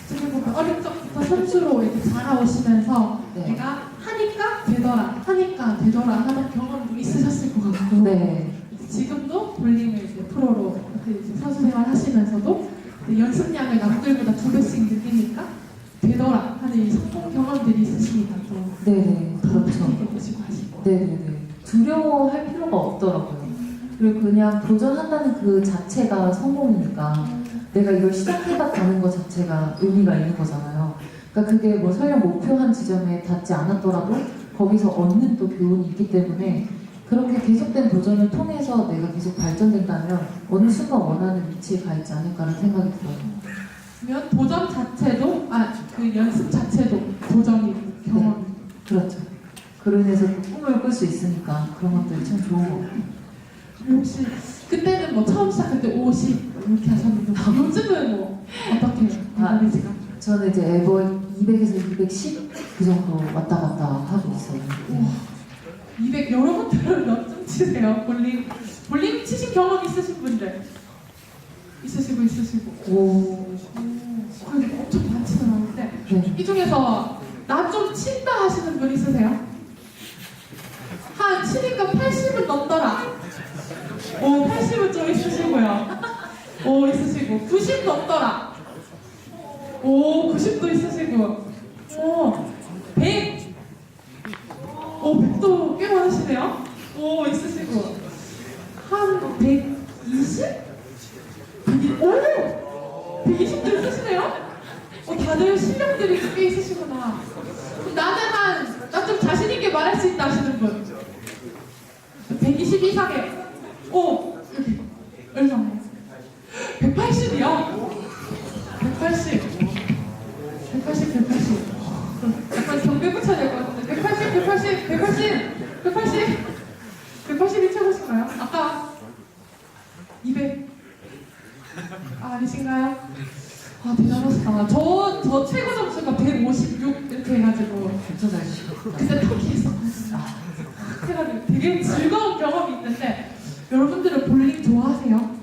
그리고 어릴 적부터 선수로 이렇게 자라오시면서 네. 내가 하니까 되더라 하는 경험도 있으셨을 것 같고 네. 지금도 볼링을 이제 프로로 이렇게 이제 선수 생활 하시면서도 연습량을 남들보다 2배씩 늘리니까 되더라 하는 이 성공 경험들이 있으시니까 또 네네, 그렇죠. 보시고 하시고 네네네. 두려워할 필요가 없더라고요. 그리고 그냥 도전한다는 그 자체가 성공이니까 내가 이걸 시작해봤다는 것 자체가 의미가 있는 거잖아요. 그러니까 그게 뭐 설령 목표한 지점에 닿지 않았더라도 거기서 얻는 또 교훈이 있기 때문에 그렇게 계속된 도전을 통해서 내가 계속 발전된다면 어느 순간 원하는 위치에 가 있지 않을까라는 생각이 들어요. 그러면 도전 자체도 그 연습 자체도 도전이 경험이 그렇죠. 그로 인해서 또 꿈을 꿀 수 있으니까 그런 것들이 참 좋은 것 같아요. 혹시 그때는 뭐 처음 시작할 때 50 이렇게 하셨는데 요즘은 뭐 어떻게 에버리지가? 저는 이제 에버 200에서 210 그 정도 왔다 갔다 하고 있어요. 네. 200 여러분들은 몇 점 치세요? 볼링 치신 경험 있으신 분들 있으시고 그래도 엄청 많지는 않은데 네. 이 중에서 나 좀 친다 하시는 분 있으세요? 한 치니까 80은 넘더라. 80은 좀 있으시고요. 있으시고 90 넘더라. 90도 있으시고 100 100도 꽤 많으시네요. 있으시고 한 120? 120도 있으시네요. 다들 실력들이 꽤 있으시구나. 나는 나 좀 자신 있게 말할 수 있다 하시는 분. 120 이상에 여기 얼마? 180 180? 180이 최고신가요? 아까 200? 아니신가요? 아 대단하시다. 저 최고 점수가 156 이렇게 해가지고 진짜 잘 치셨다. 그때 터키했었거든요. 해가지고 되게 즐거운 경험이 있는데 여러분들은 볼링 좋아하세요?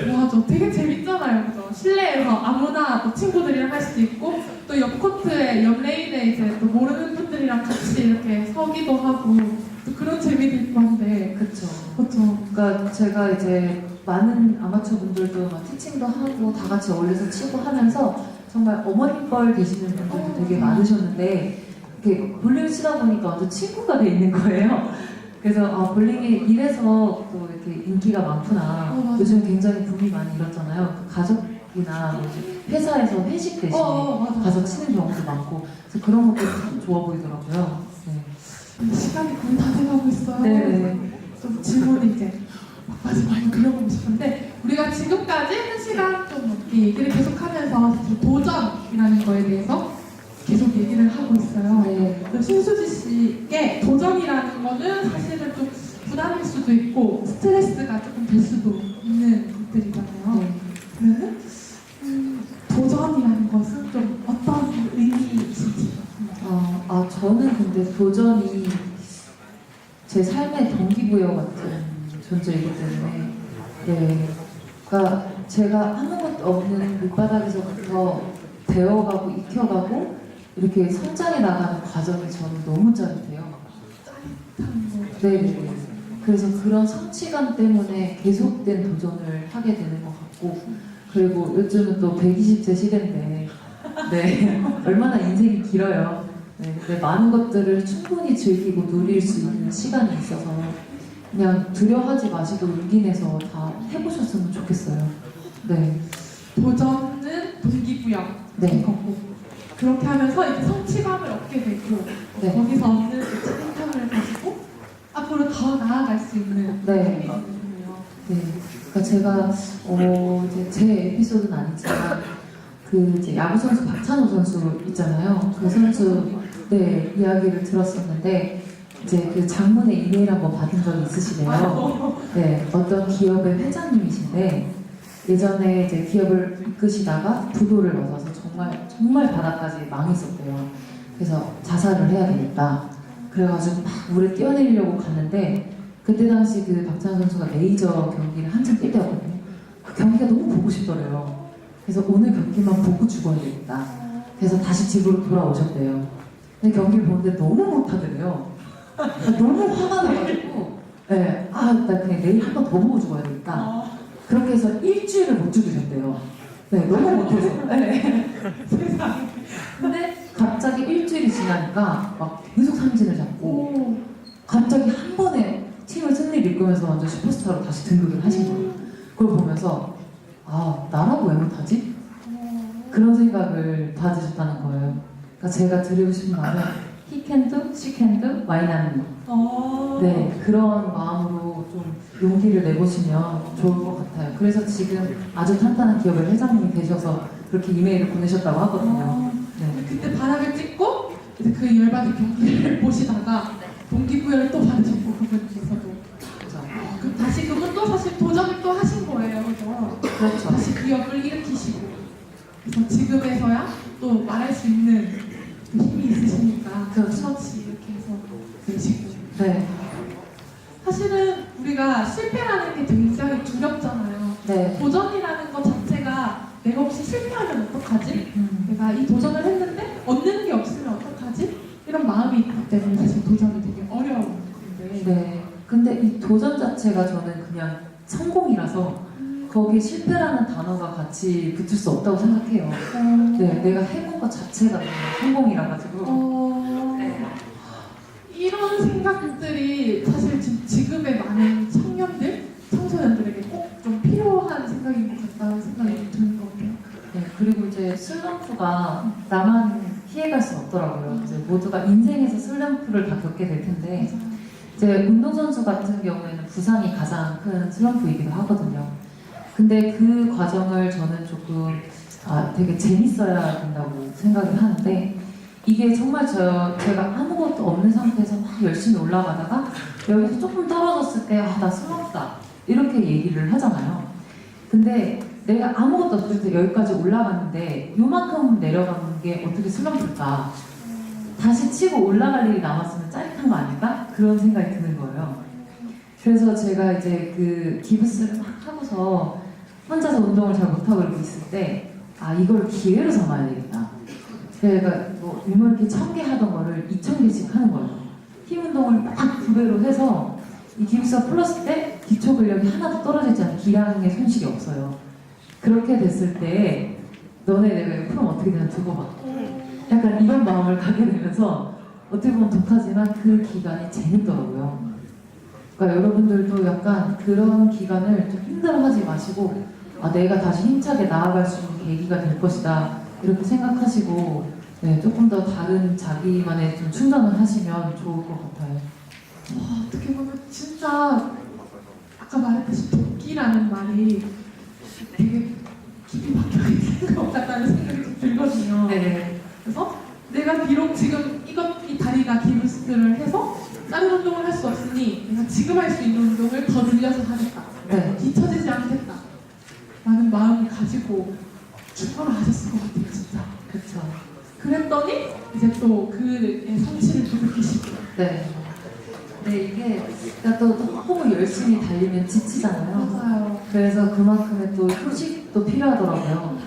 좋아하죠. 되게 재밌잖아요, 그죠? 실내에서 아무나 또 친구들이랑 할 수도 있고 또 옆 코트에 옆 레인에 이제 또 모르는 분들이랑 같이 이렇게 서기도 하고 또 그런 재미도 있고 한데 그쵸. 그렇죠. 그러니까 제가 이제 많은 아마추어 분들도 막 티칭도 하고 다 같이 어울려서 치고 하면서 정말 어머니뻘 되시는 분들도 되게 많으셨는데 이렇게 볼링을 치다 보니까 완전 친구가 돼 있는 거예요. 그래서 아 볼링이 이래서 또 이렇게 인기가 많구나. 요즘 굉장히 붐이 많이 일었잖아요. 그 가족이나 뭐 이제 회사에서 회식 대신에 맞아. 가서 치는 경우도 많고 그래서 그런 것도 참 좋아 보이더라고요. 네. 시간이 거의 다 돼가고 있어요. 네. 좀 질문을 이제 마지막으로 드려보고 싶은데 우리가 지금까지 1시간 좀 넘게 얘기를 계속하면서 도전이라는 거에 대해서 계속 얘기를 하고 있어요. 네. 신수지 씨께 도전이라는 거는 사실은 좀 부담일 수도 있고 스트레스가 조금 될 수도 있는 것들이잖아요. 네. 그러면 도전이라는 것은 좀 어떤 의미이신지. 저는 근데 도전이 제 삶의 동기부여 같은 존재이기 때문에, 네. 그러니까 제가 아무것도 없는 밑바닥에서부터 배워가고 익혀가고 이렇게 성장해 나가는 과정이 저는 너무 짜릿해요. 네. 그래서 그런 성취감 때문에 계속된 도전을 하게 되는 것 같고, 그리고 요즘은 또 120세 시대인데, 네. 얼마나 인생이 길어요. 네. 근데 많은 것들을 충분히 즐기고 누릴 수 있는 시간이 있어서 그냥 두려워하지 마시고 용기 내서 다 해보셨으면 좋겠어요. 네. 도전은 동기부여인 네. 거고 그렇게 하면서 이제 성취감을 얻게 되고 네. 거기서 얻는 책임감을 가지고 앞으로 더 나아갈 수 있는 네. 거네요. 네. 그러니까 제가 이제 제 에피소드는 아니지만 그 이제 야구 선수 박찬호 선수 있잖아요. 그 선수 네 이야기를 들었었는데 이제 그 장문의 이메일 한번 받은 적이 있으시네요. 네, 어떤 기업의 회장님이신데 예전에 이제 기업을 이끄시다가 부도를 얻어서 정말 바닥까지 망했었대요. 그래서 자살을 해야 되겠다. 그래가지고 막 물에 뛰어내리려고 갔는데 그때 당시 그 박찬호 선수가 메이저 경기를 한참 뛸 때였거든요. 그 경기가 너무 보고 싶더래요. 그래서 오늘 경기만 보고 죽어야 되겠다. 그래서 다시 집으로 돌아오셨대요. 근데 경기를 보는데 너무 못하더래요. 너무 화가 나가지고 네, 나 그냥 내일 한 번 더 보고 죽어야 되겠다. 그렇게 해서 일주일을 못 죽으셨대요. 네, 너무 못해서. 네. 세상에. 근데 갑자기 일주일이 지나니까 막 계속 삼진을 잡고 갑자기 한 번에 팀을 승리를 이끌면서 완전 슈퍼스타로 다시 등극을 하신 거예요. 그걸 보면서 나라고 왜 못하지? 그런 생각을 가지셨다는 거예요. 그러니까 제가 드리고 싶은 말은 He can do, she can do, why not me? 네, 그런 마음으로 좀 용기를 내보시면 좋을 것 같아요. 그래서 지금 아주 탄탄한 기업의 회장님이 되셔서 그렇게 이메일을 보내셨다고 하거든요. 네. 그때 바닥을 찍고 이제 그 열받은 경기를 보시다가 동기부여를 또 받으셨고 그분께서도 그럼 다시 그분도 사실 도전을 또 하신 거예요. 그죠? 그렇죠. 다시 기업을 일으키시고 그래서 지금에서야 또 말할 수 있는 그 힘이 있으시니까 그렇지 이렇게 해서 되시고 네. 사실은 우리가 실패라는 게 굉장히 두렵잖아요. 네. 도전이라는 것 자체가 내가 혹시 실패하면 어떡하지? 내가 이 도전을 했는데 얻는 게 없으면 어떡하지? 이런 마음이 있기 때문에 사실 도전이 되게 어려운 건데 네. 근데 이 도전 자체가 저는 그냥 성공이라서 거기에 실패라는 단어가 같이 붙을 수 없다고 생각해요. 네, 내가 해본 것 자체가 그냥 성공이라 가지고. 네. 이런 생각들이 사실 지금의 많은 청년들, 청소년들에게 꼭 좀 필요한 생각인 것 같다는 생각이 드는 것 같아요. 네, 그리고 이제 슬럼프가 나만 피해갈 수 없더라고요. 이제 모두가 인생에서 슬럼프를 다 겪게 될 텐데 이제 운동선수 같은 경우에는 부상이 가장 큰 슬럼프이기도 하거든요. 근데 그 과정을 저는 조금 되게 재밌어야 된다고 생각을 하는데 이게 정말 제가 아무것도 없는 상태에서 막 열심히 올라가다가 여기서 조금 떨어졌을 때 나 슬럼프다 이렇게 얘기를 하잖아요. 근데 내가 아무것도 없을 때 여기까지 올라갔는데 요만큼 내려가는 게 어떻게 슬럼프일까? 다시 치고 올라갈 일이 남았으면 짜릿한 거 아닐까? 그런 생각이 드는 거예요. 그래서 제가 이제 그 기부스를 막 하고서 혼자서 운동을 잘 못하고 이러고 있을 때 이걸 기회로 삼아야 되겠다. 제가 뭐 이렇게 1000개 하던 거를 2000개씩 하는 거예요. 힘 운동을 막 2배로 해서 이 기부스가 풀었을 때 기초 근력이 하나도 떨어지지 않는 기량의 손실이 없어요. 그렇게 됐을 때 너네 내가 이거 풀면 어떻게 되나 두고 봐. 약간 이런 마음을 갖게 되면서 어떻게 보면 독하지만 그 기간이 재밌더라고요. 그러니까 여러분들도 약간 그런 기간을 좀 힘들어하지 마시고 내가 다시 힘차게 나아갈 수 있는 계기가 될 것이다 이렇게 생각하시고 조금 더 다른 자기만의 좀 충전을 하시면 좋을 것 같아요. 어떻게 보면 진짜 아까 말했듯이 도끼라는 말이 되게 깊이 박혀있는 것 같다는 생각이 좀 들거든요. 네. 그래서 내가 비록 지금 이 다리가 기부스를 해서 다른 운동을 할 수 없으니 내가 지금 할 수 있는 운동을 더 늘려서 하겠다. 네. 뒤처지지 않겠다. 라는 마음을 가지고 출발을 하셨을 것 같아요, 진짜. 그렇죠. 그랬더니 이제 또 그의 성취를 또 느끼시고. 네. 네, 이게 그러니까 또 너무 열심히 달리면 지치잖아요. 맞아요. 그래서 그만큼의 또 휴식도 필요하더라고요.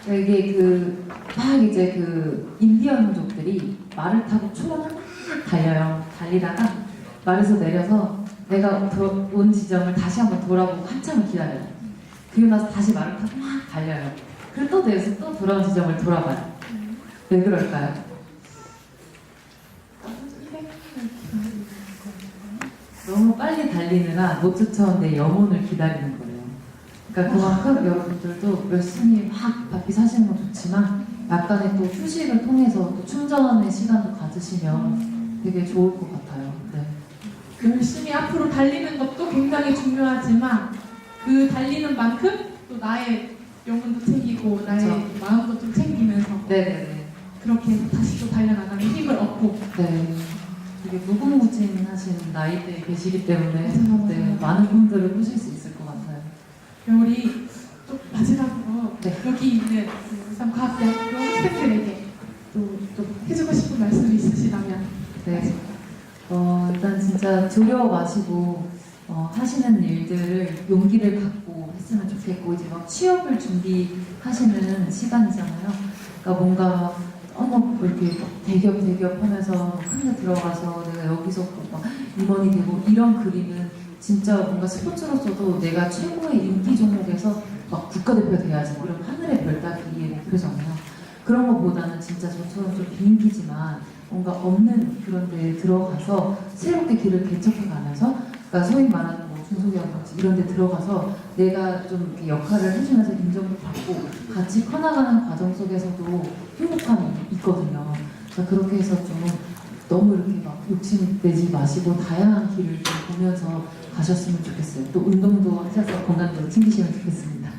그러니까 이게 막 이제 인디언족들이 말을 타고 초원을 막 달려요. 달리다가 말에서 내려서 내가 온 지점을 다시 한번 돌아보고 한참을 기다려요. 그리고 나서 다시 말을 타고 막 달려요. 그리고 또 내려서 또 돌아온 지점을 돌아봐요. 왜 그럴까요? 너무 빨리 달리느라 못 쫓아온 내 영혼을 기다리는 거예요. 그러니까 그만큼 여러분들도 열심히 막 바삐 사시는 건 좋지만 약간의 또 휴식을 통해서 또 충전의 시간도 가지시면 되게 좋을 것 같아요. 네. 열심히 앞으로 달리는 것도 굉장히 중요하지만 그 달리는 만큼 또 나의 영혼도 챙기고 나의 그렇죠. 마음도 좀 챙기면서 네네네. 그렇게 해서 다시 또 달려나가는 힘을 얻고 네. 되게 무궁무진하신 나이대에 계시기 때문에 맞아요. 네, 많은 꿈들을 꾸실 수 있을 것 같아요. 우리 또 마지막으로 네. 여기 있는 울산과학대학교 학생들에게 또 해주고 싶은 말씀이 있으시다면 네. 일단 진짜 두려워 마시고 하시는 일들을 용기를 갖고 했으면 좋겠고 이제 막 취업을 준비하시는 시간이잖아요. 그러니까 뭔가 뭐 이렇게 대기업 하면서 큰 데 들어가서 내가 여기서 막 임원이 되고 이런 그림은 진짜 뭔가 스포츠로서도 내가 최고의 인기 종목에서 막 국가대표 돼야지 뭐 이런 하늘의 별 따기의 목표잖아요. 그런 것보다는 진짜 저처럼 좀 비인기지만 뭔가 없는 그런 데에 들어가서 새롭게 길을 개척해가면서 그러니까 소위 말하는 뭐 중소기업같이 이런 데 들어가서 내가 좀 이렇게 역할을 해주면서 인정도 받고 같이 커나가는 과정 속에서도 행복함이 있거든요. 그래서 그렇게 해서 좀 너무 이렇게 막 욕심내지 마시고 다양한 길을 좀 보면서 가셨으면 좋겠어요. 또 운동도 하셔서 건강도 챙기시면 좋겠습니다.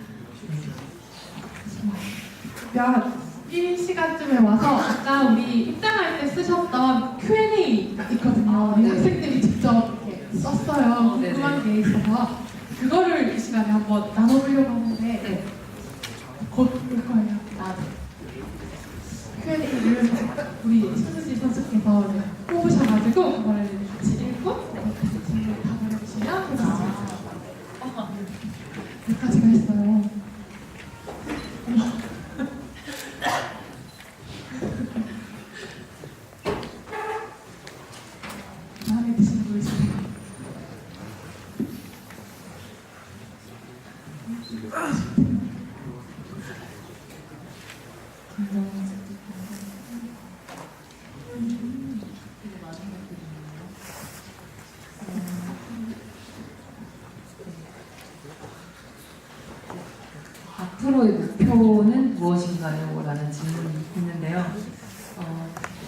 이 시간쯤에 와서 아까 우리 입장할 때 쓰셨던 Q&A 있거든요. 네. 학생들이 직접 이렇게 썼어요. 네네. 궁금한 게 있어서 그거를 이 시간에 한번 나눠보려고 하는데 네. 곧 올 거예요. Q&A를 우리 손수지 선수께서 뽑으셔가지고 그거를 같이 읽고 질문 답을 해주시면 되겠습니다. 여기까지가 했어요. 마음에 드시는 분 있으세요? 앞으로의 목표는 무엇인가요? 라는 질문이 있는데요.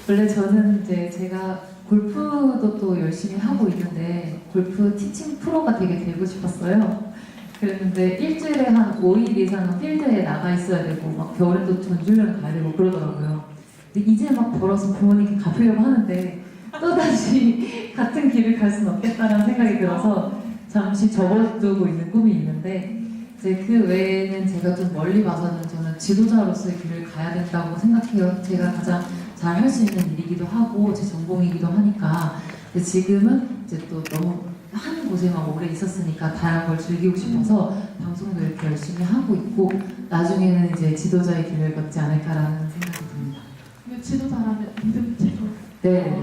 원래 저는 이제 제가 골프도 또 열심히 하고 있는데 골프 티칭 프로가 되게 되고 싶었어요. 그랬는데 일주일에 한 5일 이상은 필드에 나가 있어야 되고 막 겨울에 또 전주련을 가야 되고 그러더라고요. 근데 이제 막 벌어서 부모님께 갚으려고 하는데 또다시 같은 길을 갈 수는 없겠다는 생각이 들어서 잠시 접어두고 있는 꿈이 있는데 이제 그 외에는 제가 좀 멀리 봐서는 저는 지도자로서의 길을 가야 된다고 생각해요. 제가 가장 잘 할 수 있는 일이기도 하고 제 전공이기도 하니까. 근데 지금은 이제 또 너무 한 곳에만 오래 있었으니까 다양한 걸 즐기고 싶어서 방송도 이렇게 열심히 하고 있고 나중에는 이제 지도자의 길을 걷지 않을까라는 생각이 듭니다. 근데 지도자라면 믿음 제도. 네.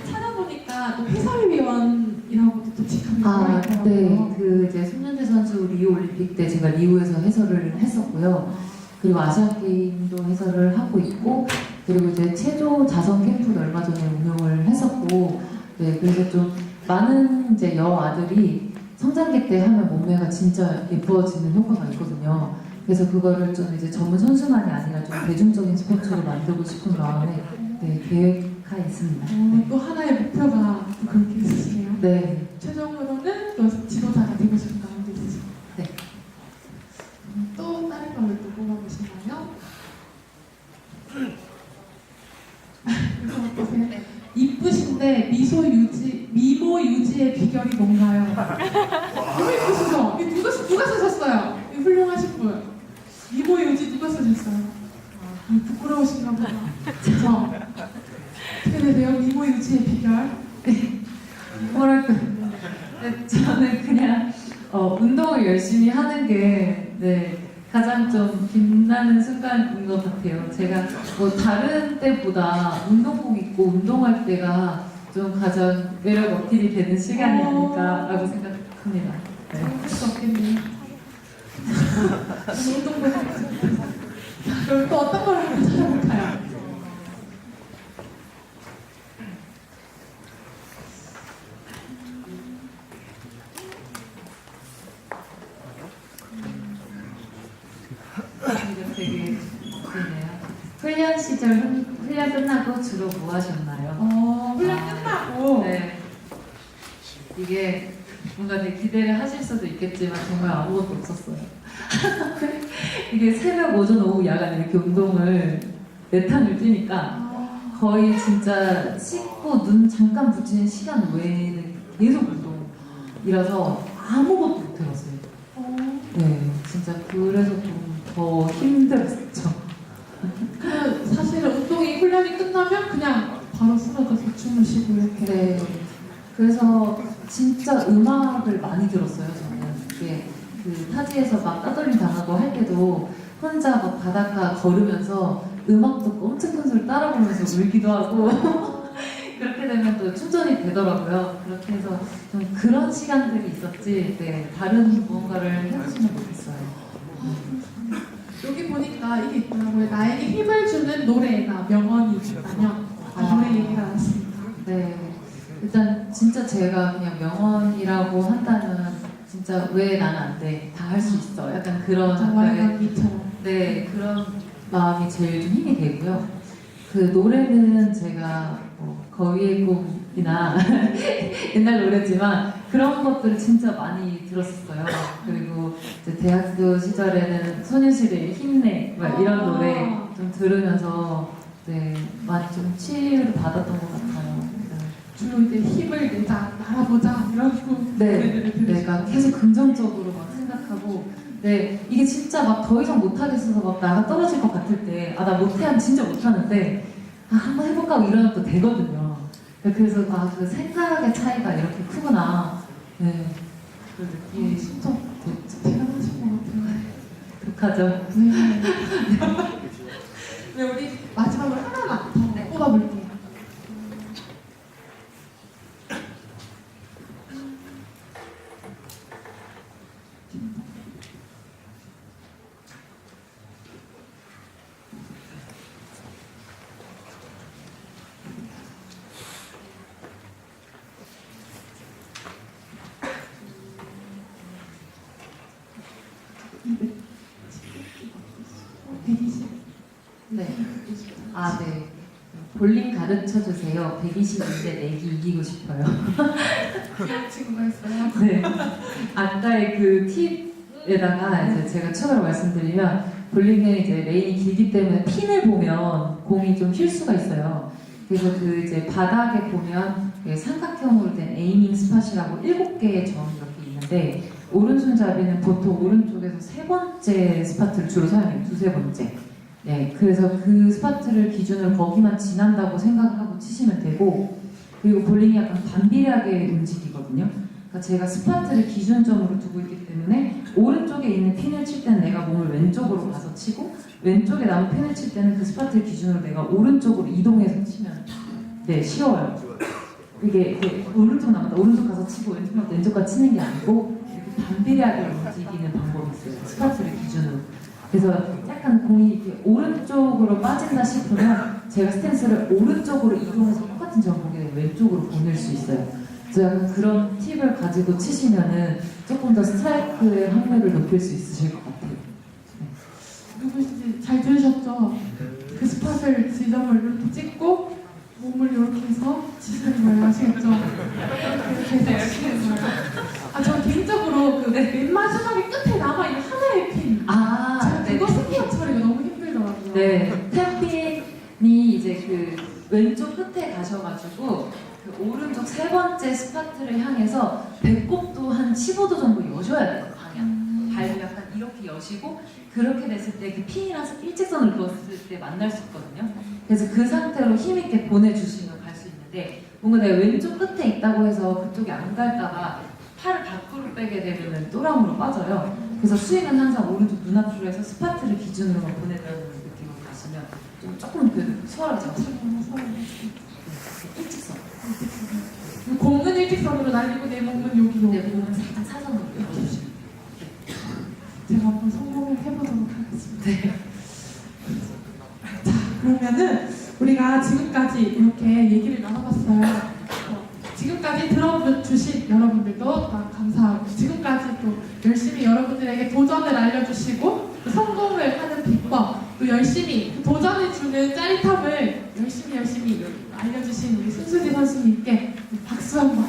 찾아보니까 또 해설위원이라고도 또 직함이 아, 들어있더라고요. 네. 그 이제 손현재 선수 리우 올림픽 때 제가 리우에서 해설을 했었고요. 그리고 아시안 게임도 해설을 하고 있고, 그리고 이제 체조 자선 캠프도 얼마 전에 운영을 했었고, 네. 그래서 좀 많은 이제 여아들이 성장기 때 하면 몸매가 진짜 예뻐지는 효과가 있거든요. 그래서 그거를 좀 이제 전문 선수만이 아니라 좀 대중적인 스포츠로 만들고 싶은 마음에 네, 계획하 있습니다. 네. 또 하나의 목표가 또 그렇게 있으시네요. 네. 최종으로는 또 지도자가 되고 싶은 마음도 있으시고. 네. 또 다른 걸로 또 뽑아보시나요? 그래서 어떠세요? 이쁘신데 미모 유지의 비결이 뭔가요? 너무 이쁘시죠? 이 누가 쓰셨어요? 이 훌륭하신 분. 미모 유지 누가 쓰셨어요? 부끄러우신가 보다. 그쵸? 어떻게 되세요? 미모 유지의 비결? 뭐랄까. 네, 저는 그냥 운동을 열심히 하는 게 네, 가장 좀 빛나는 순간인 것 같아요. 제가 뭐 다른 때보다 운동복 입고 운동할 때가 좀 가장 매력 어필이 되는 시간이 아닐까라고 생각합니다. 네. 할 수 없겠네요. 운동도 하고 싶어서. 그럼 또 어떤 걸 한번 찾아볼까요? 이거 되게 웃기네요. 훈련 시절 훈련 끝나고 주로 뭐 하셨나요? 훈련 끝나고 네. 이게 뭔가 되게 기대를 하실 수도 있겠지만 정말 아무것도 없었어요. 이게 새벽, 오전, 오후, 야간 이렇게 운동을 4탕을 뛰니까 거의 진짜 씻고 눈 잠깐 붙이는 시간 외에는 계속 운동이라서 아무것도 못 해봤어요. 네, 진짜 그래서 좀 더 힘들었죠. 그 사실은 운동이 훈련이 끝나면 그냥 바로 쓰러져서 주무시고 이렇게. 네. 그래서 진짜 음악을 많이 들었어요, 저는. 이게 그 타지에서 막 따돌림 당하고 할 때도 혼자 막 바닷가 걸으면서 음악 듣고 엄청 큰 소리 따라 부르면서 울기도 하고 그렇게 되면 또 충전이 되더라고요. 그렇게 해서 좀 그런 시간들이 있었지, 네, 다른 무언가를 해보지는 못했어요. 여기 보니까 이게 있더라고요. 나에게 힘을 주는 노래나 명언이 있다면 노래 얘기가 나왔습니다. 네. 일단 진짜 제가 그냥 명언이라고 한다면 진짜 왜 나는 안 돼? 다 할 수 있어. 약간 그런 와이강기처럼. 네, 그런 마음이 제일 좀 힘이 되고요. 그 노래는 제가 뭐 거위의 꿈이나 옛날 노래지만 그런 것들을 진짜 많이 들었었어요. 그리고 이제 대학교 시절에는 소녀시대의 힘내 막 이런 노래 좀 들으면서 네, 많이 좀 치유를 받았던 것 같아요. 네. 주로 이제 힘을 내자, 날아보자 이런 네, 노래들을 들으시고. 내가 계속 긍정적으로 막 생각하고, 네, 이게 진짜 막 더 이상 못하겠어서 막 나가 떨어질 것 같을 때, 아, 나 못해 하면 진짜 못하는데, 아, 한번 해볼까 하고 일어나면 또 되거든요. 그래서, 아, 그 생각의 차이가 이렇게 크구나. 네, 그 느낌이 진짜 대단하신 것 같아요. 독하죠. 네. 네, 우리 마지막으로 하나만 더 뽑아볼게요. 네. 아, 네. 볼링 가르쳐 주세요. 120인데 내기 이기고 싶어요. 귀여운 친구가 있어요. 네. 아까의 그 팁에다가 이제 제가 추가로 말씀드리면 볼링은 이제 레인이 길기 때문에 핀을 보면 공이 좀 튈 수가 있어요. 그래서 그 이제 바닥에 보면 그 삼각형으로 된 에이밍 스팟이라고 7개의 점이 이렇게 있는데 오른손잡이는 보통 오른쪽에서 3번째 스파트를 주로 사용해요. 2-3번째. 네, 그래서 그 스파트를 기준으로 거기만 지난다고 생각하고 치시면 되고 그리고 볼링이 약간 반비례하게 움직이거든요. 그러니까 제가 스파트를 기준점으로 두고 있기 때문에 오른쪽에 있는 핀을 칠 때는 내가 몸을 왼쪽으로 가서 치고 왼쪽에 남은 핀을 칠 때는 그 스파트를 기준으로 내가 오른쪽으로 이동해서 치면 네, 쉬워요. 이게 오른쪽 남았다 오른쪽 가서 치고 왼쪽 남았다 왼쪽 가서 치는 게 아니고 이렇게 반비례하게 움직이는 방법이 있어요. 스파트를 기준으로. 그래서 약간 공이 이렇게 오른쪽으로 빠진다 싶으면 제가 스탠스를 오른쪽으로 이동해서 똑같은 전공에 왼쪽으로 보낼 수 있어요. 그래서 약간 그런 팁을 가지고 치시면은 조금 더 스트라이크의 확률을 높일 수 있으실 것 같아요. 누구신지 잘 들으셨죠? 그 스팟을 지점을 이렇게 찍고 몸을 이렇게 해서 치시는 거예요. 아시겠죠? 이렇게 해서 치시는 거예요. 아, 저 개인적으로 그 맨 마지막에 끝에 남아있는 하나의 핀. 제가 그거 생각 처리가 너무 힘들더라고요. 네, 탭핀이 이제 그 왼쪽 끝에 가셔가지고 그 오른쪽 3번째 스파트를 향해서 배꼽도 한 15도 정도 여셔야 돼요, 방향. 발도 약간 이렇게 여시고 그렇게 됐을 때 그 핀이랑 일직선을 그었을 때 만날 수 있거든요. 그래서 그 상태로 힘있게 보내주시면 갈 수 있는데 뭔가 내가 왼쪽 끝에 있다고 해서 그쪽에 안 갈다가 팔을 밖으로 빼게 되면 또랑으로 빠져요. 그래서 스윙은 항상 오른쪽 눈앞으로 해서 스파트를 기준으로 보낸다는 느낌으로 가시면 좀 조금 그 수월하게 잡으세요. 일직선. 공은 일직선으로 날리고 내 몸은 여기로. 네, 몸은 살짝 사선으로 열어주시면 제가 한번 성공을 해보도록 하겠습니다. 네. 자, 그러면은 우리가 지금까지 이렇게 얘기를 나눠봤어요. 지금까지 들어주신 여러분들도 다 감사하고 지금까지 또 열심히 여러분들에게 도전을 알려주시고 또 성공을 하는 비법 또 열심히 도전해주는 짜릿함을 열심히 알려주신 우리 승수지 선수님께 박수 한번